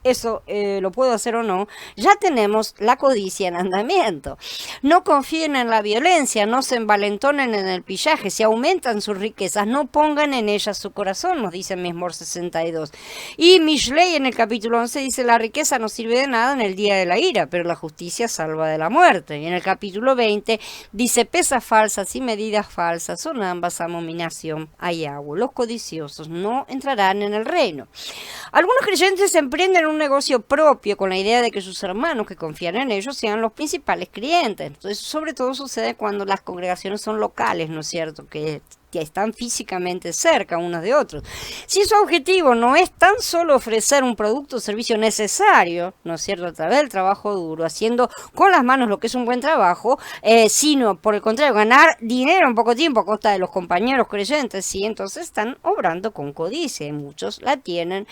eso lo puedo hacer o no, ya tenemos la codicia en andamiento. No confíen en la violencia, no se envalentonen en el pillaje, si aumentan sus riquezas, no pongan en ellas su corazón, nos dice Mismor 62. Y Mishlei en el capítulo 11 dice, la riqueza no sirve de nada en el día de la ira, pero la justicia salva de la muerte. Y en el capítulo 20 dice, pesas falsas y medidas falsas son ambas abominación a Yahweh. Los codiciosos no entrarán en el reino. Algunos creyentes emprenden un negocio propio con la idea de que sus hermanos que confían en ellos sean los principales clientes. Entonces, sobre todo sucede cuando las congregaciones son locales, ¿no es cierto? Que están físicamente cerca unos de otros. Si su objetivo no es tan solo ofrecer un producto o servicio necesario, ¿no es cierto?, a través del trabajo duro, haciendo con las manos lo que es un buen trabajo, sino por el contrario, ganar dinero en poco tiempo a costa de los compañeros creyentes, sí, entonces están obrando con codicia y muchos la tienen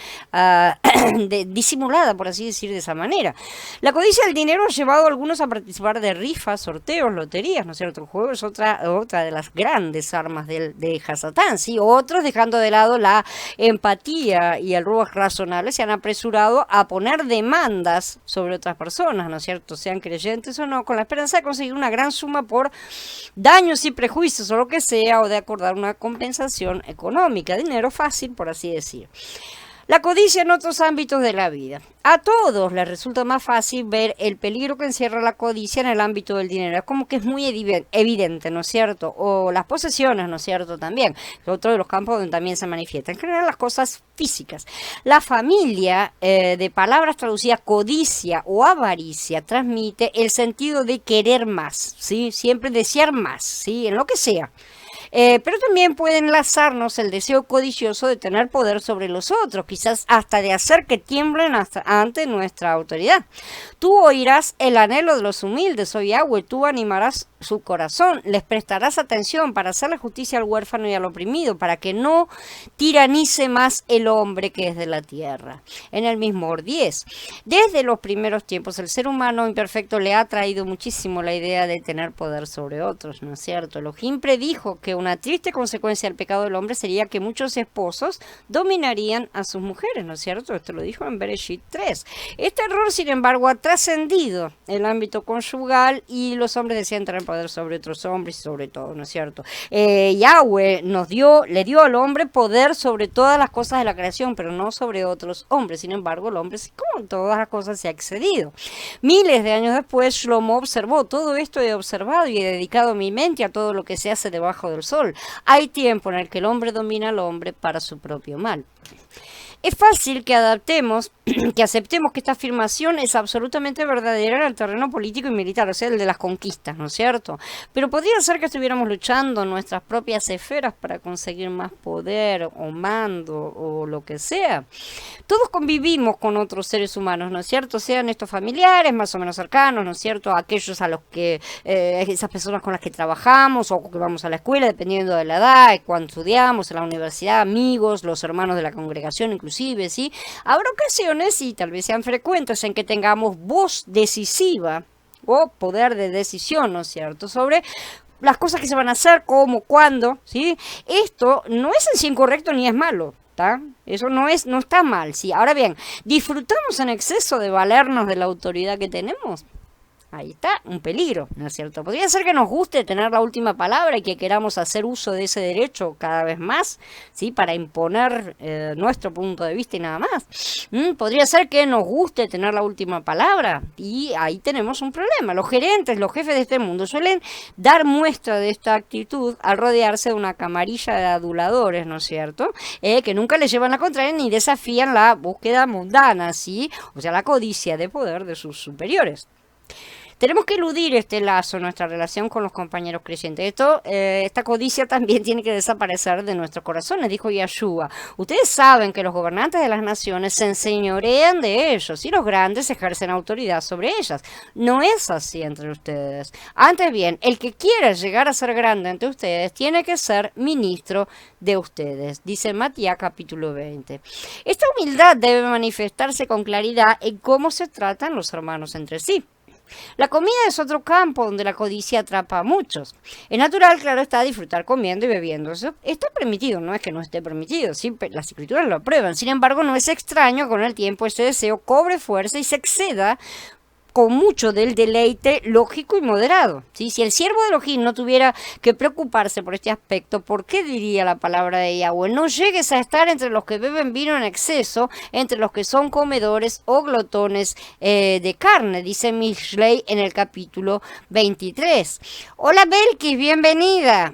disimulada, por así decir, de esa manera. La codicia del dinero ha llevado a algunos a participar de rifas, sorteos, loterías, ¿no es cierto? El juego es otra de las grandes armas de Hasatán, ¿sí? Otros, dejando de lado la empatía y el ruach razonable, se han apresurado a poner demandas sobre otras personas, ¿no es cierto? Sean creyentes o no, con la esperanza de conseguir una gran suma por daños y prejuicios o lo que sea, o de acordar una compensación económica, dinero fácil, por así decir. La codicia en otros ámbitos de la vida. A todos les resulta más fácil ver el peligro que encierra la codicia en el ámbito del dinero. Es como que es muy evidente, ¿no es cierto? O las posesiones, ¿no es cierto? También. Otro de los campos donde también se manifiesta. En general las cosas físicas. La familia de palabras traducidas codicia o avaricia transmite el sentido de querer más, ¿sí? Siempre desear más, ¿sí? En lo que sea. Pero también puede enlazarnos el deseo codicioso de tener poder sobre los otros, quizás hasta de hacer que tiemblen ante nuestra autoridad. Tú oirás el anhelo de los humildes, oh Yahweh, tú animarás su corazón, les prestarás atención para hacerle justicia al huérfano y al oprimido, para que no tiranice más el hombre que es de la tierra. En el mismo 10. Desde los primeros tiempos, el ser humano imperfecto le ha traído muchísimo la idea de tener poder sobre otros, ¿no es cierto? Elohim predijo que una triste consecuencia del pecado del hombre sería que muchos esposos dominarían a sus mujeres, ¿no es cierto? Esto lo dijo en Bereshit 3. Este error, sin embargo, ha trascendido el ámbito conyugal y los hombres desean tener poder sobre otros hombres y sobre todo, ¿no es cierto? Yahweh le dio al hombre poder sobre todas las cosas de la creación, pero no sobre otros hombres. Sin embargo, el hombre, como en todas las cosas, se ha excedido. Miles de años después, Shlomo observó: todo esto he observado y he dedicado mi mente a todo lo que se hace debajo del sol. Hay tiempo en el que el hombre domina al hombre para su propio mal. Es fácil que aceptemos que esta afirmación es absolutamente verdadera en el terreno político y militar, o sea, el de las conquistas, ¿no es cierto? Pero podría ser que estuviéramos luchando en nuestras propias esferas para conseguir más poder o mando o lo que sea. Todos convivimos con otros seres humanos, ¿no es cierto? Sean estos familiares más o menos cercanos, ¿no es cierto? Aquellos a los que, esas personas con las que trabajamos o que vamos a la escuela, dependiendo de la edad, cuando estudiamos, en la universidad, amigos, los hermanos de la congregación, inclusive, ¿sí? Habrá ocasiones, y tal vez sean frecuentes, en que tengamos voz decisiva o poder de decisión, ¿no es cierto?, sobre las cosas que se van a hacer, cómo, cuándo, ¿sí? Esto no es en sí incorrecto ni es malo, ¿tá? Eso no está mal, ¿sí? Ahora bien, ¿disfrutamos en exceso de valernos de la autoridad que tenemos? Ahí está, un peligro, ¿no es cierto? Podría ser que nos guste tener la última palabra y que queramos hacer uso de ese derecho cada vez más, ¿sí? Para imponer nuestro punto de vista y nada más. Podría ser que nos guste tener la última palabra y ahí tenemos un problema. Los gerentes, los jefes de este mundo suelen dar muestra de esta actitud al rodearse de una camarilla de aduladores, ¿no es cierto? Que nunca les llevan la contraria ni desafían la búsqueda mundana, ¿sí? O sea, la codicia de poder de sus superiores. Tenemos que eludir este lazo, nuestra relación con los compañeros creyentes. Esta codicia también tiene que desaparecer de nuestros corazones, dijo Yeshua. Ustedes saben que los gobernantes de las naciones se enseñorean de ellos y los grandes ejercen autoridad sobre ellas. No es así entre ustedes. Antes bien, el que quiera llegar a ser grande entre ustedes tiene que ser ministro de ustedes, dice Matías capítulo 20. Esta humildad debe manifestarse con claridad en cómo se tratan los hermanos entre sí. La comida es otro campo donde la codicia atrapa a muchos. Es natural, claro está, disfrutar comiendo y bebiendo. Eso está permitido, no es que no esté permitido, sí, las escrituras lo aprueban. Sin embargo, no es extraño que con el tiempo ese deseo cobre fuerza y se exceda con mucho del deleite lógico y moderado, ¿sí? Si el siervo de Elohim no tuviera que preocuparse por este aspecto, ¿por qué diría la palabra de Yahweh? No llegues a estar entre los que beben vino en exceso, entre los que son comedores o glotones de carne, dice Mishlei en el capítulo 23. Hola Belkis, bienvenida.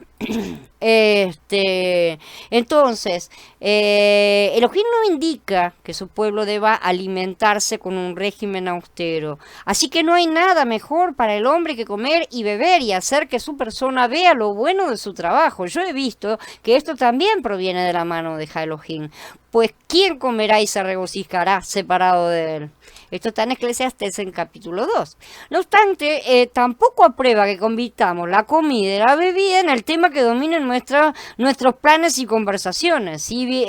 Entonces, Elohim no indica que su pueblo deba alimentarse con un régimen austero. Así que no hay nada mejor para el hombre que comer y beber y hacer que su persona vea lo bueno de su trabajo. Yo he visto que esto también proviene de la mano de Elohim. Pues ¿quién comerá y se regocijará separado de él? Esto está en Eclesiastés en capítulo 2. No obstante, tampoco aprueba que convirtamos la comida y la bebida en el tema que domina nuestros planes y conversaciones. ¿Sí?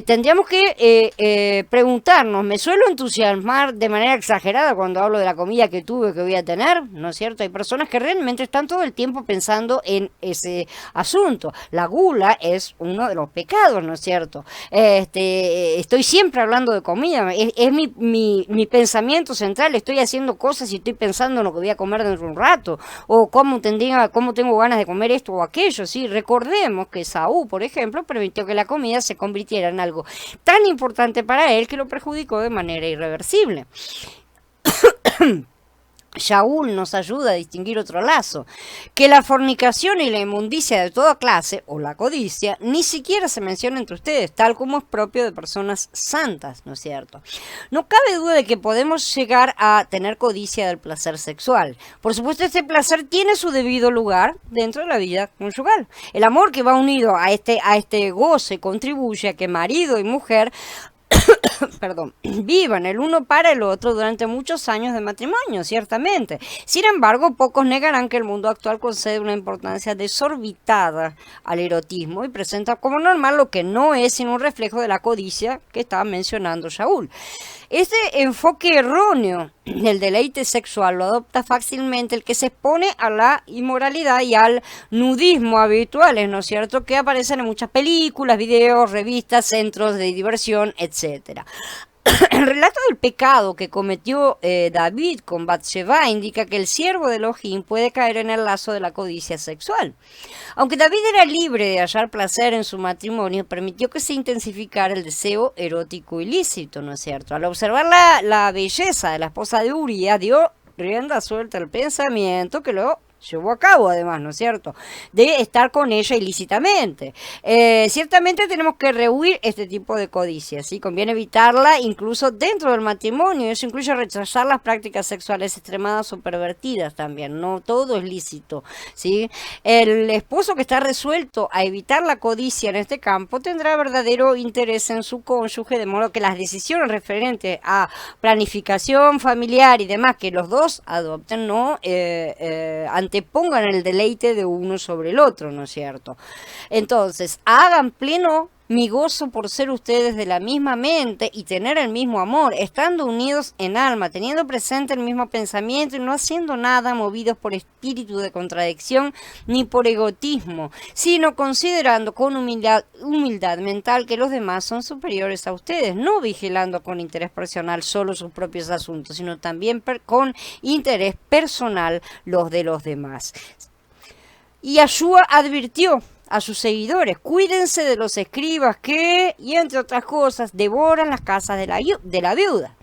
Tendríamos que preguntarnos, ¿me suelo entusiasmar de manera exagerada cuando hablo de la comida que tuve que voy a tener? ¿No es cierto? Hay personas que realmente están todo el tiempo pensando en ese asunto. La gula es uno de los pecados, ¿no es cierto? Estoy siempre hablando de comida, es mi pensamiento central, estoy haciendo cosas y estoy pensando en lo que voy a comer dentro de un rato, o cómo tengo ganas de comer esto o aquello, ¿sí? Recordemos que Saúl, por ejemplo, permitió que la comida se convirtiera en algo tan importante para él que lo perjudicó de manera irreversible. Shaul nos ayuda a distinguir otro lazo, que la fornicación y la inmundicia de toda clase, o la codicia, ni siquiera se menciona entre ustedes, tal como es propio de personas santas, ¿no es cierto? No cabe duda de que podemos llegar a tener codicia del placer sexual. Por supuesto, este placer tiene su debido lugar dentro de la vida conyugal. El amor que va unido a este goce contribuye a que marido y mujer vivan el uno para el otro durante muchos años de matrimonio, ciertamente. Sin embargo, pocos negarán que el mundo actual concede una importancia desorbitada al erotismo y presenta como normal lo que no es sino un reflejo de la codicia que estaba mencionando Shaul. Este enfoque erróneo del deleite sexual lo adopta fácilmente el que se expone a la inmoralidad y al nudismo habituales, ¿no es cierto?, que aparecen en muchas películas, videos, revistas, centros de diversión, etcétera. El relato del pecado que cometió David con Batseba indica que el siervo de Elohim puede caer en el lazo de la codicia sexual. Aunque David era libre de hallar placer en su matrimonio, permitió que se intensificara el deseo erótico ilícito, ¿no es cierto? Al observar la belleza de la esposa de Uría, dio rienda suelta al pensamiento que lo llevó a cabo, además, ¿no es cierto?, de estar con ella ilícitamente. Ciertamente tenemos que rehuir este tipo de codicia, ¿sí? Conviene evitarla incluso dentro del matrimonio. Eso incluye rechazar las prácticas sexuales extremadas o pervertidas también. No todo es lícito, ¿sí? El esposo que está resuelto a evitar la codicia en este campo tendrá verdadero interés en su cónyuge, de modo que las decisiones referentes a planificación familiar y demás que los dos adopten no antepongan el deleite de uno sobre el otro, ¿no es cierto? Entonces, hagan pleno mi gozo por ser ustedes de la misma mente y tener el mismo amor, estando unidos en alma, teniendo presente el mismo pensamiento y no haciendo nada movidos por espíritu de contradicción ni por egotismo, sino considerando con humildad mental que los demás son superiores a ustedes, no vigilando con interés personal solo sus propios asuntos, sino también con interés personal los de los demás. Y Yeshua advirtió a sus seguidores: cuídense de los escribas que, y entre otras cosas, devoran las casas de la viuda.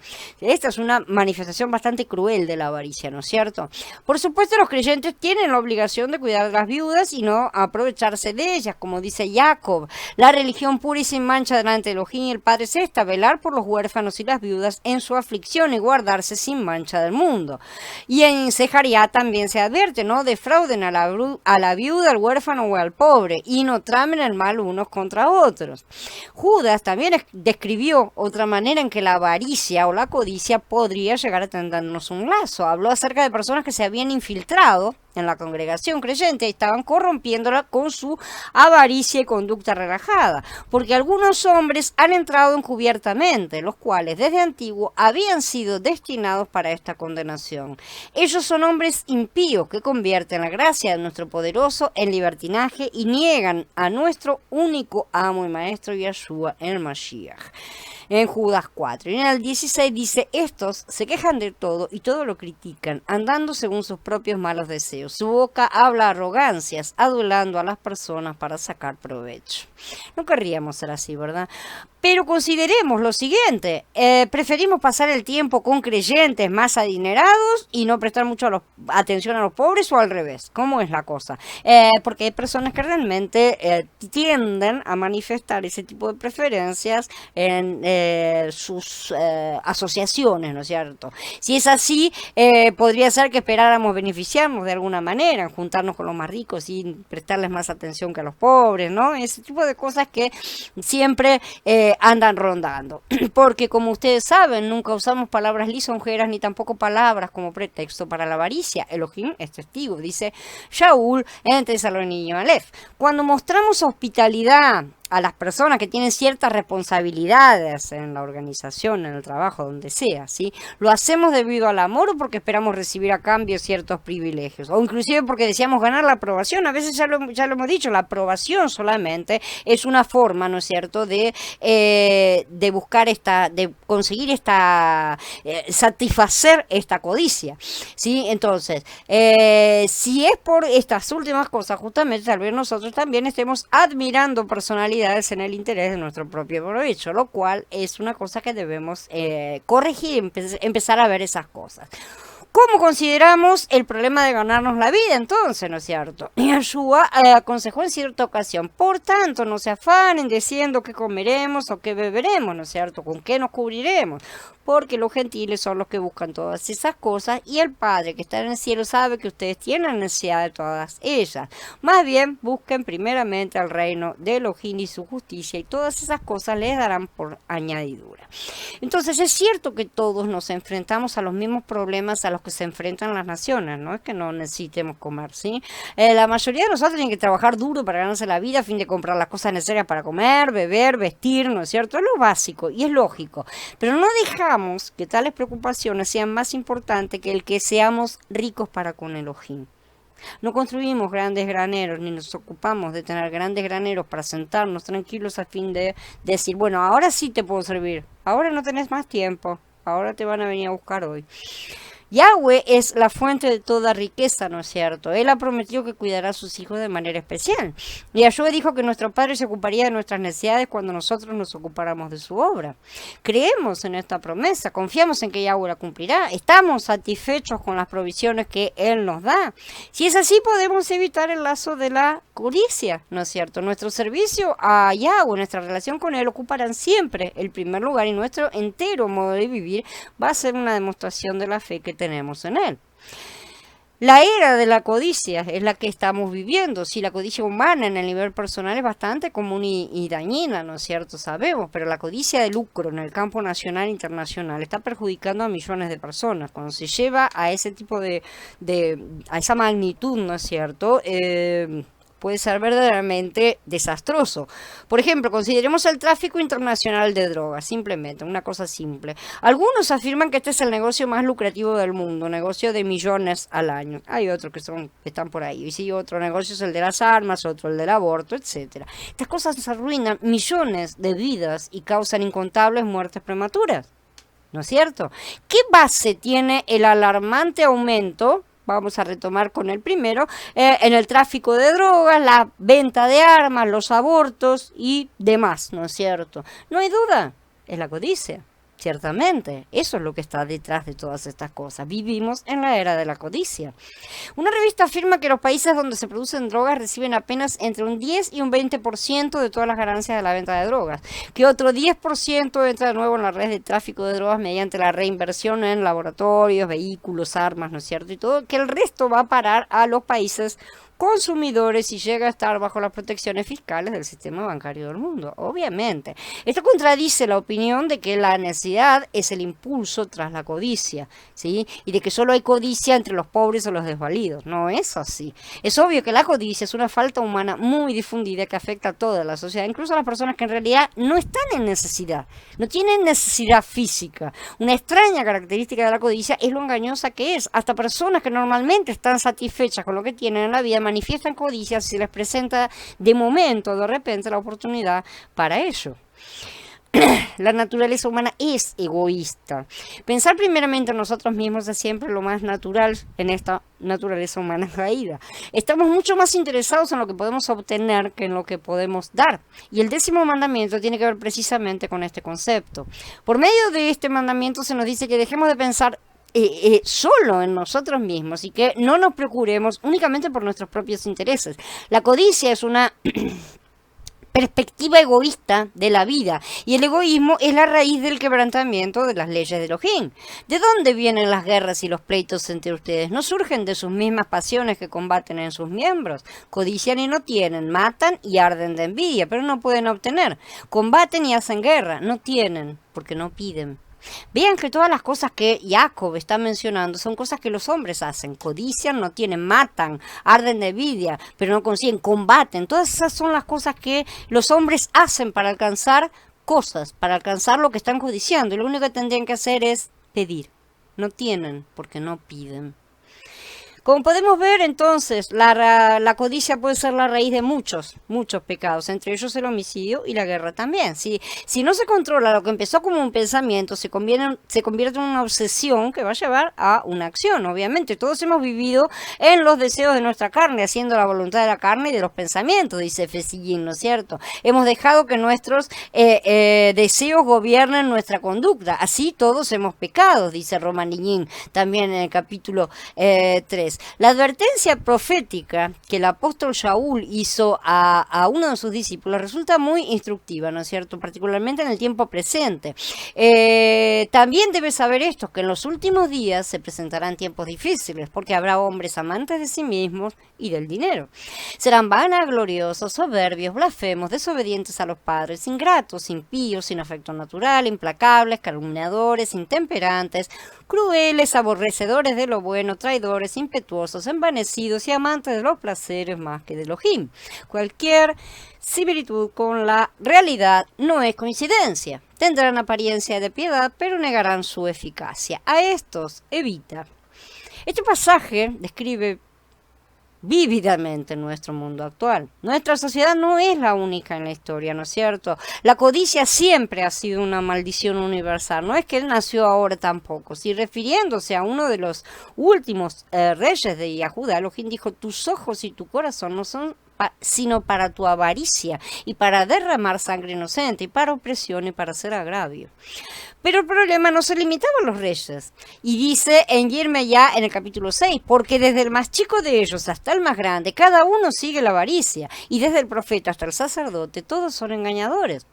Esta es una manifestación bastante cruel de la avaricia, ¿no es cierto? Por supuesto, los creyentes tienen la obligación de cuidar de las viudas y no aprovecharse de ellas, como dice Jacob. La religión pura y sin mancha delante de Elohim y el Padre es esta: velar por los huérfanos y las viudas en su aflicción y guardarse sin mancha del mundo. Y en Sejaría también se advierte: no defrauden a la viuda, al huérfano o al pobre, y no tramen el mal unos contra otros. Judas también describió otra manera en que la avaricia o la codicia podría llegar a tendernos un lazo. Habló acerca de personas que se habían infiltrado en la congregación creyente y estaban corrompiéndola con su avaricia y conducta relajada, porque algunos hombres han entrado encubiertamente, los cuales desde antiguo habían sido destinados para esta condenación. Ellos son hombres impíos que convierten la gracia de nuestro poderoso en libertinaje y niegan a nuestro único amo y maestro Yeshua el Mashiach. En Judas 4. Y en el 16 dice: estos se quejan de todo y todo lo critican, andando según sus propios malos deseos. Su boca habla arrogancias, adulando a las personas para sacar provecho. No querríamos ser así, ¿verdad? Pero consideremos lo siguiente: preferimos pasar el tiempo con creyentes más adinerados y no prestar mucho atención a los pobres, o al revés. ¿Cómo es la cosa? Porque hay personas que realmente tienden a manifestar ese tipo de preferencias en sus asociaciones, ¿no es cierto? Si es así, podría ser que esperáramos beneficiarnos de alguna manera, juntarnos con los más ricos y prestarles más atención que a los pobres, ¿no? Ese tipo de cosas que siempre andan rondando, porque como ustedes saben, nunca usamos palabras lisonjeras ni tampoco palabras como pretexto para la avaricia. Elohim es testigo, dice Shaul en Tesalonicenses Aleph. Cuando mostramos hospitalidad a las personas que tienen ciertas responsabilidades en la organización, en el trabajo, donde sea, ¿sí? Lo hacemos debido al amor o porque esperamos recibir a cambio ciertos privilegios, o inclusive porque deseamos ganar la aprobación. A veces ya lo hemos dicho, la aprobación solamente es una forma, ¿no es cierto?, de buscar de conseguir satisfacer esta codicia, ¿sí? Entonces, si es por estas últimas cosas, justamente, tal vez nosotros también estemos admirando personalidades en el interés de nuestro propio provecho, lo cual es una cosa que debemos corregir, empezar a ver esas cosas. ¿Cómo consideramos el problema de ganarnos la vida entonces, no es cierto? Yeshua aconsejó en cierta ocasión: por tanto, no se afanen diciendo qué comeremos o qué beberemos, ¿no es cierto? ¿Con qué nos cubriremos? Porque los gentiles son los que buscan todas esas cosas, y el Padre que está en el cielo sabe que ustedes tienen necesidad de todas ellas. Más bien, busquen primeramente el reino de Elohim y su justicia, y todas esas cosas les darán por añadidura. Entonces, es cierto que todos nos enfrentamos a los mismos problemas a los que se enfrentan las naciones, no es que no necesitemos comer, ¿sí? La mayoría de nosotros tienen que trabajar duro para ganarse la vida a fin de comprar las cosas necesarias para comer, beber, vestir, ¿no es cierto? Es lo básico y es lógico, pero no dejamos que tales preocupaciones sean más importantes que el que seamos ricos para con Elohim. No construimos grandes graneros, ni nos ocupamos de tener grandes graneros para sentarnos tranquilos a fin de decir: bueno, ahora sí te puedo servir, ahora no tenés más tiempo, ahora te van a venir a buscar hoy. Yahweh es la fuente de toda riqueza, ¿no es cierto? Él ha prometido que cuidará a sus hijos de manera especial. Y Yahweh dijo que nuestro Padre se ocuparía de nuestras necesidades cuando nosotros nos ocupáramos de su obra. Creemos en esta promesa, confiamos en que Yahweh la cumplirá, estamos satisfechos con las provisiones que Él nos da. Si es así, podemos evitar el lazo de la codicia, ¿no es cierto? Nuestro servicio a Yahweh, nuestra relación con Él, ocuparán siempre el primer lugar, y nuestro entero modo de vivir va a ser una demostración de la fe que tenemos en Él. La era de la codicia es la que estamos viviendo. Si la codicia humana en el nivel personal es bastante común y dañina, ¿no es cierto? Sabemos, pero la codicia de lucro en el campo nacional e internacional está perjudicando a millones de personas. Cuando se lleva a ese tipo a esa magnitud, ¿no es cierto?, puede ser verdaderamente desastroso. Por ejemplo, consideremos el tráfico internacional de drogas, simplemente, una cosa simple. Algunos afirman que este es el negocio más lucrativo del mundo, negocio de millones al año. Hay otros que están por ahí. Y sí, otro negocio es el de las armas, otro el del aborto, etcétera. Estas cosas arruinan millones de vidas y causan incontables muertes prematuras, ¿no es cierto? ¿Qué base tiene el alarmante aumento? Vamos a retomar con el primero, en el tráfico de drogas, la venta de armas, los abortos y demás, ¿no es cierto? No hay duda, es la codicia, ciertamente. Eso es lo que está detrás de todas estas cosas. Vivimos en la era de la codicia. Una revista afirma que los países donde se producen drogas reciben apenas entre un 10 y un 20% de todas las ganancias de la venta de drogas, que otro 10% entra de nuevo en la red de tráfico de drogas mediante la reinversión en laboratorios, vehículos, armas, ¿no es cierto? Y todo, que el resto va a parar a los países consumidores y llega a estar bajo las protecciones fiscales del sistema bancario del mundo, obviamente. Esto contradice la opinión de que la necesidad es el impulso tras la codicia, ¿sí? Y de que solo hay codicia entre los pobres o los desvalidos. No es así. Es obvio que la codicia es una falta humana muy difundida que afecta a toda la sociedad, incluso a las personas que en realidad no están en necesidad, no tienen necesidad física. Una extraña característica de la codicia es lo engañosa que es. Hasta personas que normalmente están satisfechas con lo que tienen en la vida manifiestan codicia si se les presenta de momento, de repente, la oportunidad para ello. La naturaleza humana es egoísta. Pensar primeramente en nosotros mismos es siempre lo más natural en esta naturaleza humana caída. Estamos mucho más interesados en lo que podemos obtener que en lo que podemos dar. Y el 10º mandamiento tiene que ver precisamente con este concepto. Por medio de este mandamiento se nos dice que dejemos de pensar solo en nosotros mismos y que no nos preocupemos únicamente por nuestros propios intereses. La codicia es una perspectiva egoísta de la vida y el egoísmo es la raíz del quebrantamiento de las leyes de Elohim. ¿De dónde vienen las guerras y los pleitos entre ustedes? ¿No surgen de sus mismas pasiones que combaten en sus miembros? Codician y no tienen, matan y arden de envidia, pero no pueden obtener. Combaten y hacen guerra, no tienen, porque no piden. Vean que todas las cosas que Jacob está mencionando son cosas que los hombres hacen. Codician, no tienen, matan, arden de envidia, pero no consiguen, combaten. Todas esas son las cosas que los hombres hacen para alcanzar cosas, para alcanzar lo que están codiciando. Y lo único que tendrían que hacer es pedir. No tienen porque no piden. Como podemos ver, entonces, la codicia puede ser la raíz de muchos pecados, entre ellos el homicidio y la guerra también. Si no se controla lo que empezó como un pensamiento, se convierte en una obsesión que va a llevar a una acción. Obviamente, todos hemos vivido en los deseos de nuestra carne, haciendo la voluntad de la carne y de los pensamientos, dice Fesillín, ¿no es cierto? Hemos dejado que nuestros deseos gobiernen nuestra conducta. Así todos hemos pecado, dice Romanillín, también en el capítulo 3. La advertencia profética que el apóstol Shaul hizo a uno de sus discípulos resulta muy instructiva, ¿no es cierto? Particularmente en el tiempo presente. También debes saber esto, que en los últimos días se presentarán tiempos difíciles, porque habrá hombres amantes de sí mismos y del dinero. Serán vanagloriosos, soberbios, blasfemos, desobedientes a los padres, ingratos, impíos, sin afecto natural, implacables, calumniadores, intemperantes, crueles, aborrecedores de lo bueno, traidores, impetuosos, envanecidos y amantes de los placeres más que de Elohim. Cualquier similitud con la realidad no es coincidencia. Tendrán apariencia de piedad, pero negarán su eficacia. A estos evita. Este pasaje describe vívidamente nuestro mundo actual. Nuestra sociedad no es la única en la historia, ¿no es cierto? La codicia siempre ha sido una maldición universal, no es que él nació ahora tampoco. Si refiriéndose a uno de los últimos reyes de Yahuda, Elohim dijo: tus ojos y tu corazón no son sino para tu avaricia y para derramar sangre inocente y para opresión y para hacer agravio. Pero el problema no se limitaba a los reyes. Y dice en Yirmeyá en el capítulo 6, porque desde el más chico de ellos hasta el más grande, cada uno sigue la avaricia, y desde el profeta hasta el sacerdote, todos son engañadores.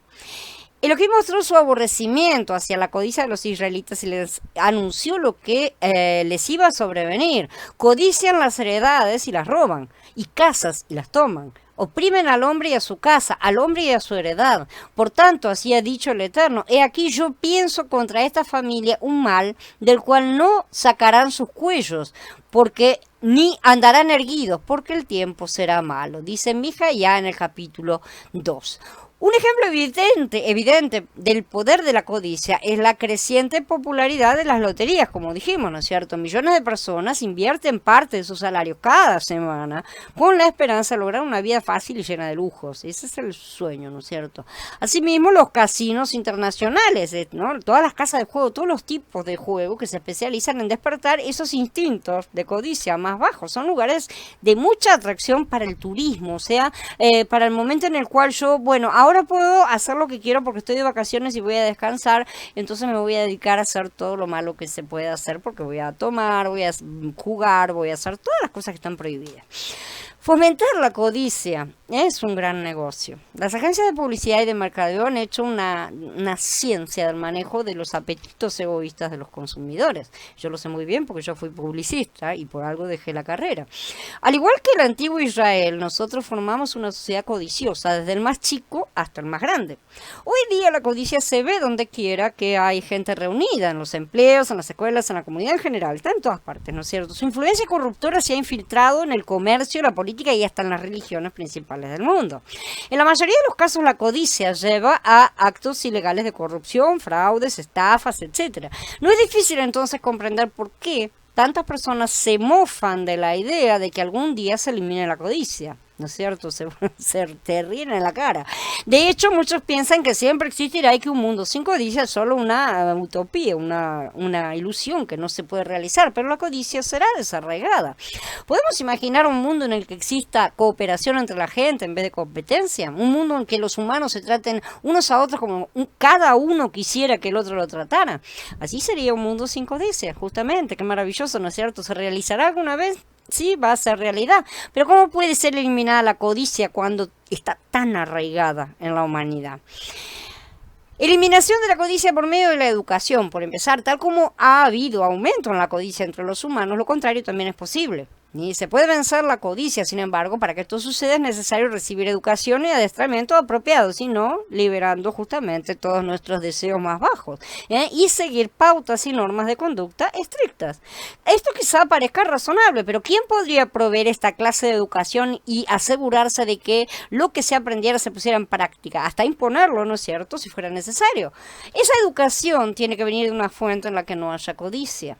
Elohim mostró su aborrecimiento hacia la codicia de los israelitas y les anunció lo que les iba a sobrevenir. Codician las heredades y las roban, y casas y las toman. Oprimen al hombre y a su casa, al hombre y a su heredad. Por tanto, así ha dicho el Eterno: he aquí yo pienso contra esta familia un mal del cual no sacarán sus cuellos, porque ni andarán erguidos, porque el tiempo será malo, dice Mijaías en el capítulo 2. Un ejemplo evidente del poder de la codicia es la creciente popularidad de las loterías, como dijimos, ¿no es cierto? Millones de personas invierten parte de su salario cada semana con la esperanza de lograr una vida fácil y llena de lujos. Ese es el sueño, ¿no es cierto? Asimismo, los casinos internacionales, ¿no? Todas las casas de juego, todos los tipos de juego que se especializan en despertar esos instintos de codicia más bajos. Son lugares de mucha atracción para el turismo, o sea, para el momento en el cual yo, bueno, ahora puedo hacer lo que quiero porque estoy de vacaciones y voy a descansar, entonces me voy a dedicar a hacer todo lo malo que se puede hacer porque voy a tomar, voy a jugar, voy a hacer todas las cosas que están prohibidas. Fomentar la codicia es un gran negocio. Las agencias de publicidad y de mercadeo han hecho una ciencia del manejo de los apetitos egoístas de los consumidores. Yo lo sé muy bien porque yo fui publicista y por algo dejé la carrera. Al igual que el antiguo Israel, nosotros formamos una sociedad codiciosa, desde el más chico hasta el más grande. Hoy día la codicia se ve donde quiera que hay gente reunida, en los empleos, en las escuelas, en la comunidad en general, está en todas partes, ¿no es cierto? Su influencia corruptora se ha infiltrado en el comercio, la política y hasta en las religiones principales del mundo. En la mayoría de los casos la codicia lleva a actos ilegales de corrupción, fraudes, estafas, etc. No es difícil entonces comprender por qué tantas personas se mofan de la idea de que algún día se elimine la codicia. ¿No es cierto? Se te ríen en la cara. De hecho, muchos piensan que siempre existirá y que un mundo sin codicia es solo una utopía, una ilusión que no se puede realizar, pero la codicia será desarraigada. ¿Podemos imaginar un mundo en el que exista cooperación entre la gente en vez de competencia? Un mundo en que los humanos se traten unos a otros como cada uno quisiera que el otro lo tratara. Así sería un mundo sin codicia, justamente. Qué maravilloso, ¿no es cierto? ¿Se realizará alguna vez? Sí, va a ser realidad. Pero ¿cómo puede ser eliminada la codicia cuando está tan arraigada en la humanidad? Eliminación de la codicia por medio de la educación, por empezar. Tal como ha habido aumento en la codicia entre los humanos, lo contrario también es posible. Y se puede vencer la codicia, sin embargo, para que esto suceda es necesario recibir educación y adiestramiento apropiados, si no, liberando justamente todos nuestros deseos más bajos, y seguir pautas y normas de conducta estrictas. Esto quizá parezca razonable, pero ¿quién podría proveer esta clase de educación y asegurarse de que lo que se aprendiera se pusiera en práctica? Hasta imponerlo, ¿no es cierto?, si fuera necesario. Esa educación tiene que venir de una fuente en la que no haya codicia.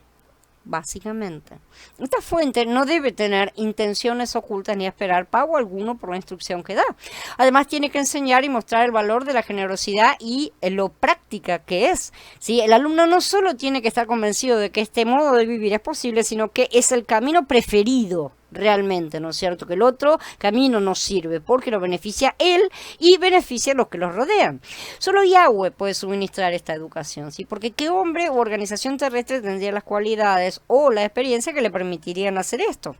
Básicamente, esta fuente no debe tener intenciones ocultas ni esperar pago alguno por la instrucción que da. Además, tiene que enseñar y mostrar el valor de la generosidad y lo práctica que es. ¿Sí? El alumno no solo tiene que estar convencido de que este modo de vivir es posible, sino que es el camino preferido realmente, ¿no es cierto? Que el otro camino no sirve porque lo beneficia a él y beneficia a los que los rodean. Solo Yahweh puede suministrar esta educación, ¿sí? Porque ¿qué hombre u organización terrestre tendría las cualidades o la experiencia que le permitirían hacer esto?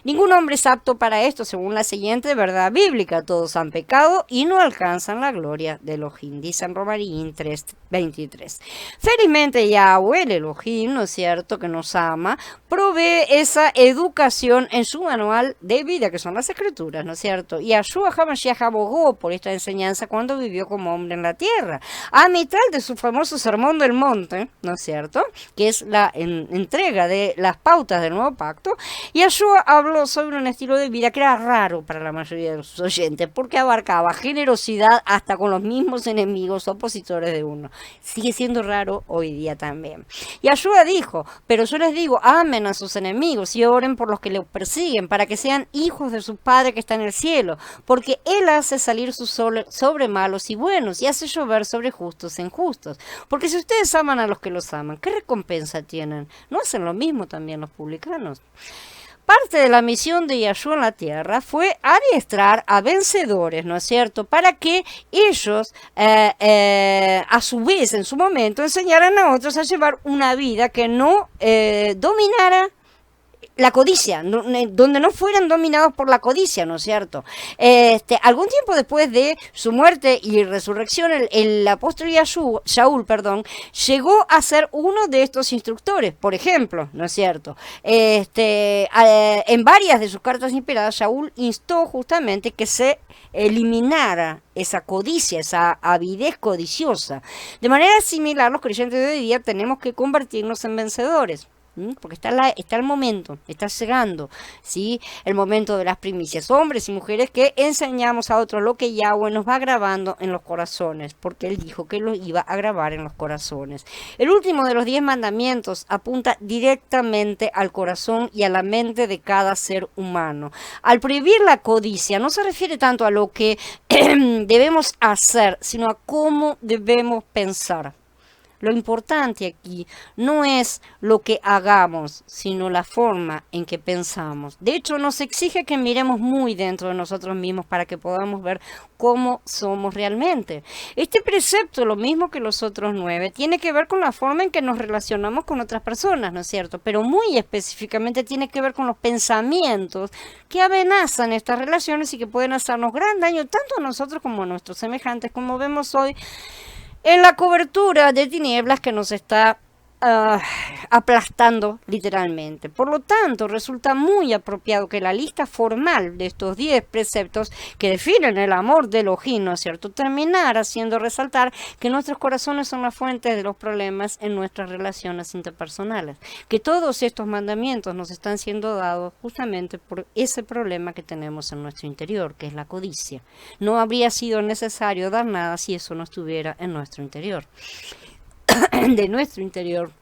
Ningún hombre es apto para esto, según la siguiente verdad bíblica: todos han pecado y no alcanzan la gloria de Elohim, dice en Romarín 3:23. Felizmente Yahweh, el Elohim, ¿no es cierto?, que nos ama, provee esa educación en su manual de vida, que son las escrituras, ¿no es cierto? Y Yahshua HaMashiach abogó por esta enseñanza cuando vivió como hombre en la tierra, a mitad de su famoso sermón del monte, ¿no es cierto?, que es la entrega de las pautas del nuevo pacto. Yahshua habló sobre un estilo de vida que era raro para la mayoría de sus oyentes, porque abarcaba generosidad hasta con los mismos enemigos opositores de uno. Sigue siendo raro hoy día también. Yahshua dijo: pero yo les digo, amen a sus enemigos y oren por los que los persiguen, para que sean hijos de su Padre que está en el cielo, porque Él hace salir su sol sobre malos y buenos, y hace llover sobre justos e injustos. Porque si ustedes aman a los que los aman, ¿qué recompensa tienen? ¿No hacen lo mismo también los publicanos? Parte de la misión de Yahshua en la tierra fue adiestrar a vencedores, ¿no es cierto?, para que ellos, a su vez, en su momento, enseñaran a otros a llevar una vida que no dominara la codicia, donde no fueran dominados por la codicia, ¿no es cierto? Algún tiempo después de su muerte y resurrección, el apóstol Shaul, llegó a ser uno de estos instructores, por ejemplo, ¿no es cierto? En varias de sus cartas inspiradas, Shaul instó justamente que se eliminara esa codicia, esa avidez codiciosa. De manera similar, los creyentes de hoy día tenemos que convertirnos en vencedores. Porque está el momento, está llegando, ¿sí? El momento de las primicias. Hombres y mujeres que enseñamos a otros lo que Yahweh nos va grabando en los corazones, porque Él dijo que lo iba a grabar en los corazones. El último de los 10 mandamientos apunta directamente al corazón y a la mente de cada ser humano. Al prohibir la codicia, no se refiere tanto a lo que debemos hacer, sino a cómo debemos pensar. Lo importante aquí no es lo que hagamos, sino la forma en que pensamos. De hecho, nos exige que miremos muy dentro de nosotros mismos para que podamos ver cómo somos realmente. Este precepto, lo mismo que los otros 9, tiene que ver con la forma en que nos relacionamos con otras personas, ¿no es cierto? Pero muy específicamente tiene que ver con los pensamientos que amenazan estas relaciones y que pueden hacernos gran daño tanto a nosotros como a nuestros semejantes, como vemos hoy en la cobertura de tinieblas que nos está aplastando literalmente. Por lo tanto, resulta muy apropiado que la lista formal de estos 10 preceptos que definen el amor de Elohim, ¿no es cierto?, terminar haciendo resaltar que nuestros corazones son la fuente de los problemas en nuestras relaciones interpersonales, que todos estos mandamientos nos están siendo dados justamente por ese problema que tenemos en nuestro interior, que es la codicia. No habría sido necesario dar nada si eso no estuviera en nuestro interior. De nuestro interior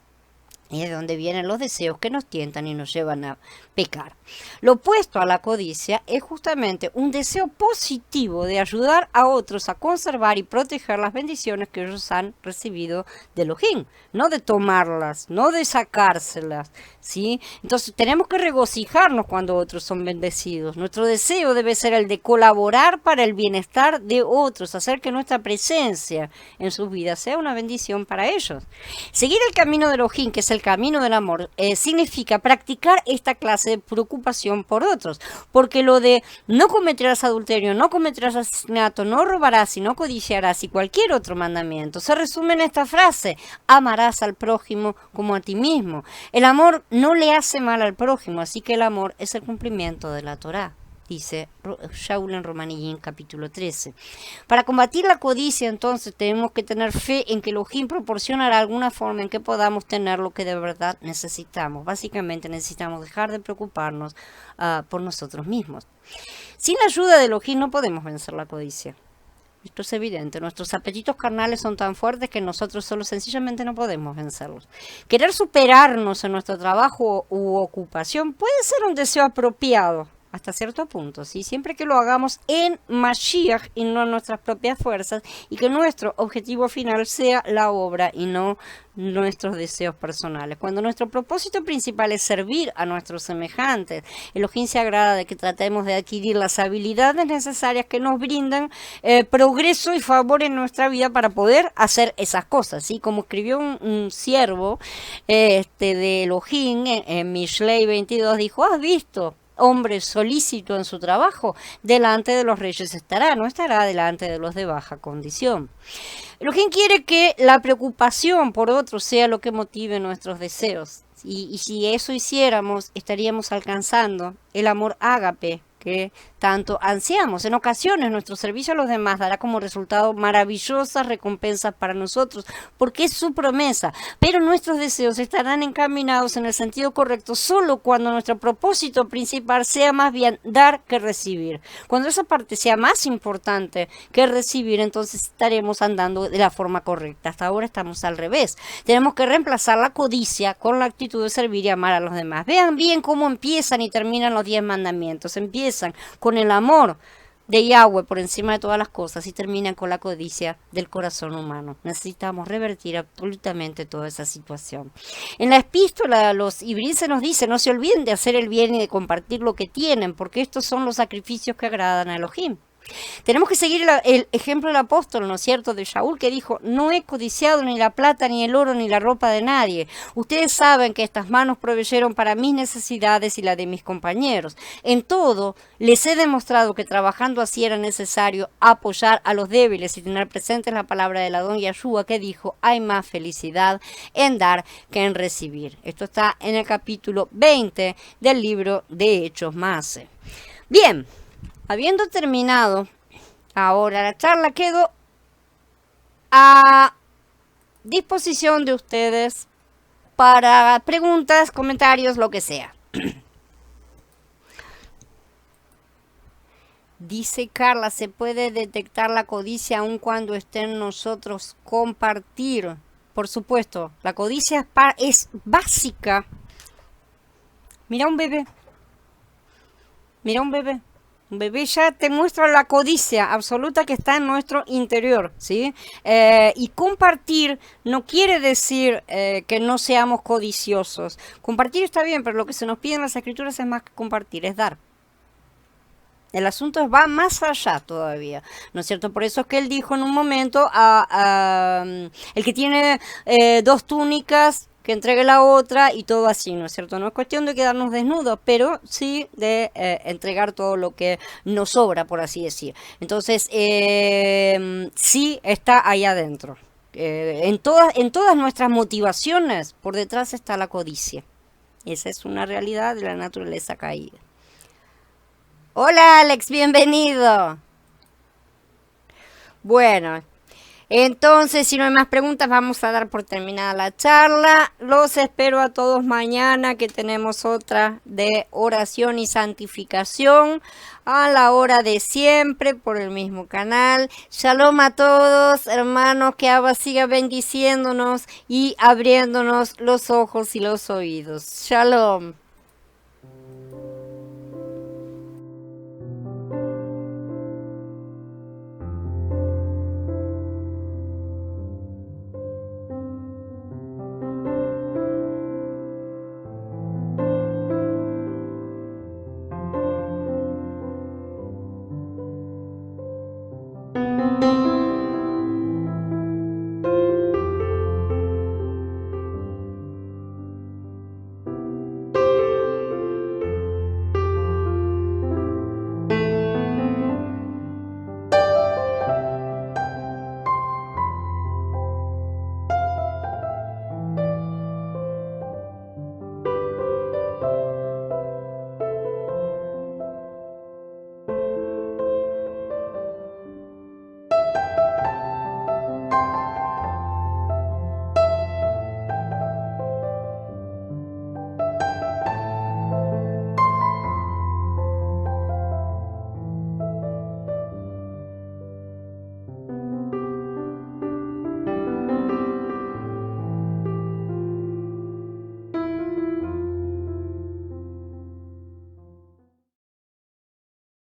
y de donde vienen los deseos que nos tientan y nos llevan a pecar. Lo opuesto a la codicia es justamente un deseo positivo de ayudar a otros a conservar y proteger las bendiciones que ellos han recibido de Elohim, no de tomarlas, no de sacárselas, ¿sí? Entonces tenemos que regocijarnos cuando otros son bendecidos. Nuestro deseo debe ser el de colaborar para el bienestar de otros, hacer que nuestra presencia en sus vidas sea una bendición para ellos. Seguir el camino de Elohim, que es el camino del amor, significa practicar esta clase de preocupación por otros, porque lo de no cometerás adulterio, no cometerás asesinato, no robarás y no codiciarás y cualquier otro mandamiento se resume en esta frase: amarás al prójimo como a ti mismo. El amor no le hace mal al prójimo, así que el amor es el cumplimiento de la Torá, dice Shaul en Romanillín capítulo 13. Para combatir la codicia, entonces, tenemos que tener fe en que Elohim proporcionará alguna forma en que podamos tener lo que de verdad necesitamos. Básicamente necesitamos dejar de preocuparnos por nosotros mismos. Sin la ayuda de Elohim no podemos vencer la codicia. Esto es evidente. Nuestros apetitos carnales son tan fuertes que nosotros solo sencillamente no podemos vencerlos. Querer superarnos en nuestro trabajo u ocupación puede ser un deseo apropiado hasta cierto punto, ¿sí? Siempre que lo hagamos en Mashiach y no en nuestras propias fuerzas, y que nuestro objetivo final sea la obra y no nuestros deseos personales. Cuando nuestro propósito principal es servir a nuestros semejantes, Elohim se agrada de que tratemos de adquirir las habilidades necesarias que nos brindan progreso y favor en nuestra vida para poder hacer esas cosas, ¿sí? Como escribió un siervo de Elohim en Mishlei 22, dijo: ¿has visto hombre solícito en su trabajo? Delante de los reyes estará, no estará delante de los de baja condición. Elohim quiere que la preocupación por otros sea lo que motive nuestros deseos. Y si eso hiciéramos, estaríamos alcanzando el amor ágape que tanto ansiamos. En ocasiones nuestro servicio a los demás dará como resultado maravillosas recompensas para nosotros, porque es su promesa, pero nuestros deseos estarán encaminados en el sentido correcto solo cuando nuestro propósito principal sea más bien dar que recibir. Cuando esa parte sea más importante que recibir, entonces estaremos andando de la forma correcta. Hasta ahora estamos al revés. Tenemos que reemplazar la codicia con la actitud de servir y amar a los demás. Vean bien cómo empiezan y terminan los 10 mandamientos. Empiezan con el amor de Yahweh por encima de todas las cosas y terminan con la codicia del corazón humano. Necesitamos revertir absolutamente toda esa situación. En la epístola a los Hebreos se nos dice: no se olviden de hacer el bien y de compartir lo que tienen, porque estos son los sacrificios que agradan a Elohim. Tenemos que seguir el ejemplo del apóstol, ¿no es cierto?, de Shaul, que dijo: no he codiciado ni la plata, ni el oro, ni la ropa de nadie. Ustedes saben que estas manos proveyeron para mis necesidades y la de mis compañeros. En todo, les he demostrado que trabajando así era necesario apoyar a los débiles y tener presente la palabra del Adón Yahshua, que dijo: hay más felicidad en dar que en recibir. Esto está en el capítulo 20 del libro de Hechos Maase. Bien. Habiendo terminado ahora la charla, quedo a disposición de ustedes para preguntas, comentarios, lo que sea. Dice Carla, ¿se puede detectar la codicia aun cuando esté en nosotros compartir? Por supuesto, la codicia es básica. Mira un bebé. Mira un bebé. Un bebé ya te muestra la codicia absoluta que está en nuestro interior, ¿sí? Y compartir no quiere decir que no seamos codiciosos. Compartir está bien, pero lo que se nos pide en las escrituras es más que compartir, es dar. El asunto va más allá todavía, ¿no es cierto? Por eso es que él dijo en un momento el que tiene 2 túnicas, que entregue la otra y todo así, ¿no es cierto? No es cuestión de quedarnos desnudos, pero sí de entregar todo lo que nos sobra, por así decir. Entonces, sí está ahí adentro. En todas nuestras motivaciones, por detrás está la codicia. Esa es una realidad de la naturaleza caída. Hola Alex, bienvenido. Bueno, entonces si no hay más preguntas vamos a dar por terminada la charla. Los espero a todos mañana que tenemos otra de oración y santificación a la hora de siempre por el mismo canal. Shalom a todos hermanos, que Abba siga bendiciéndonos y abriéndonos los ojos y los oídos. Shalom.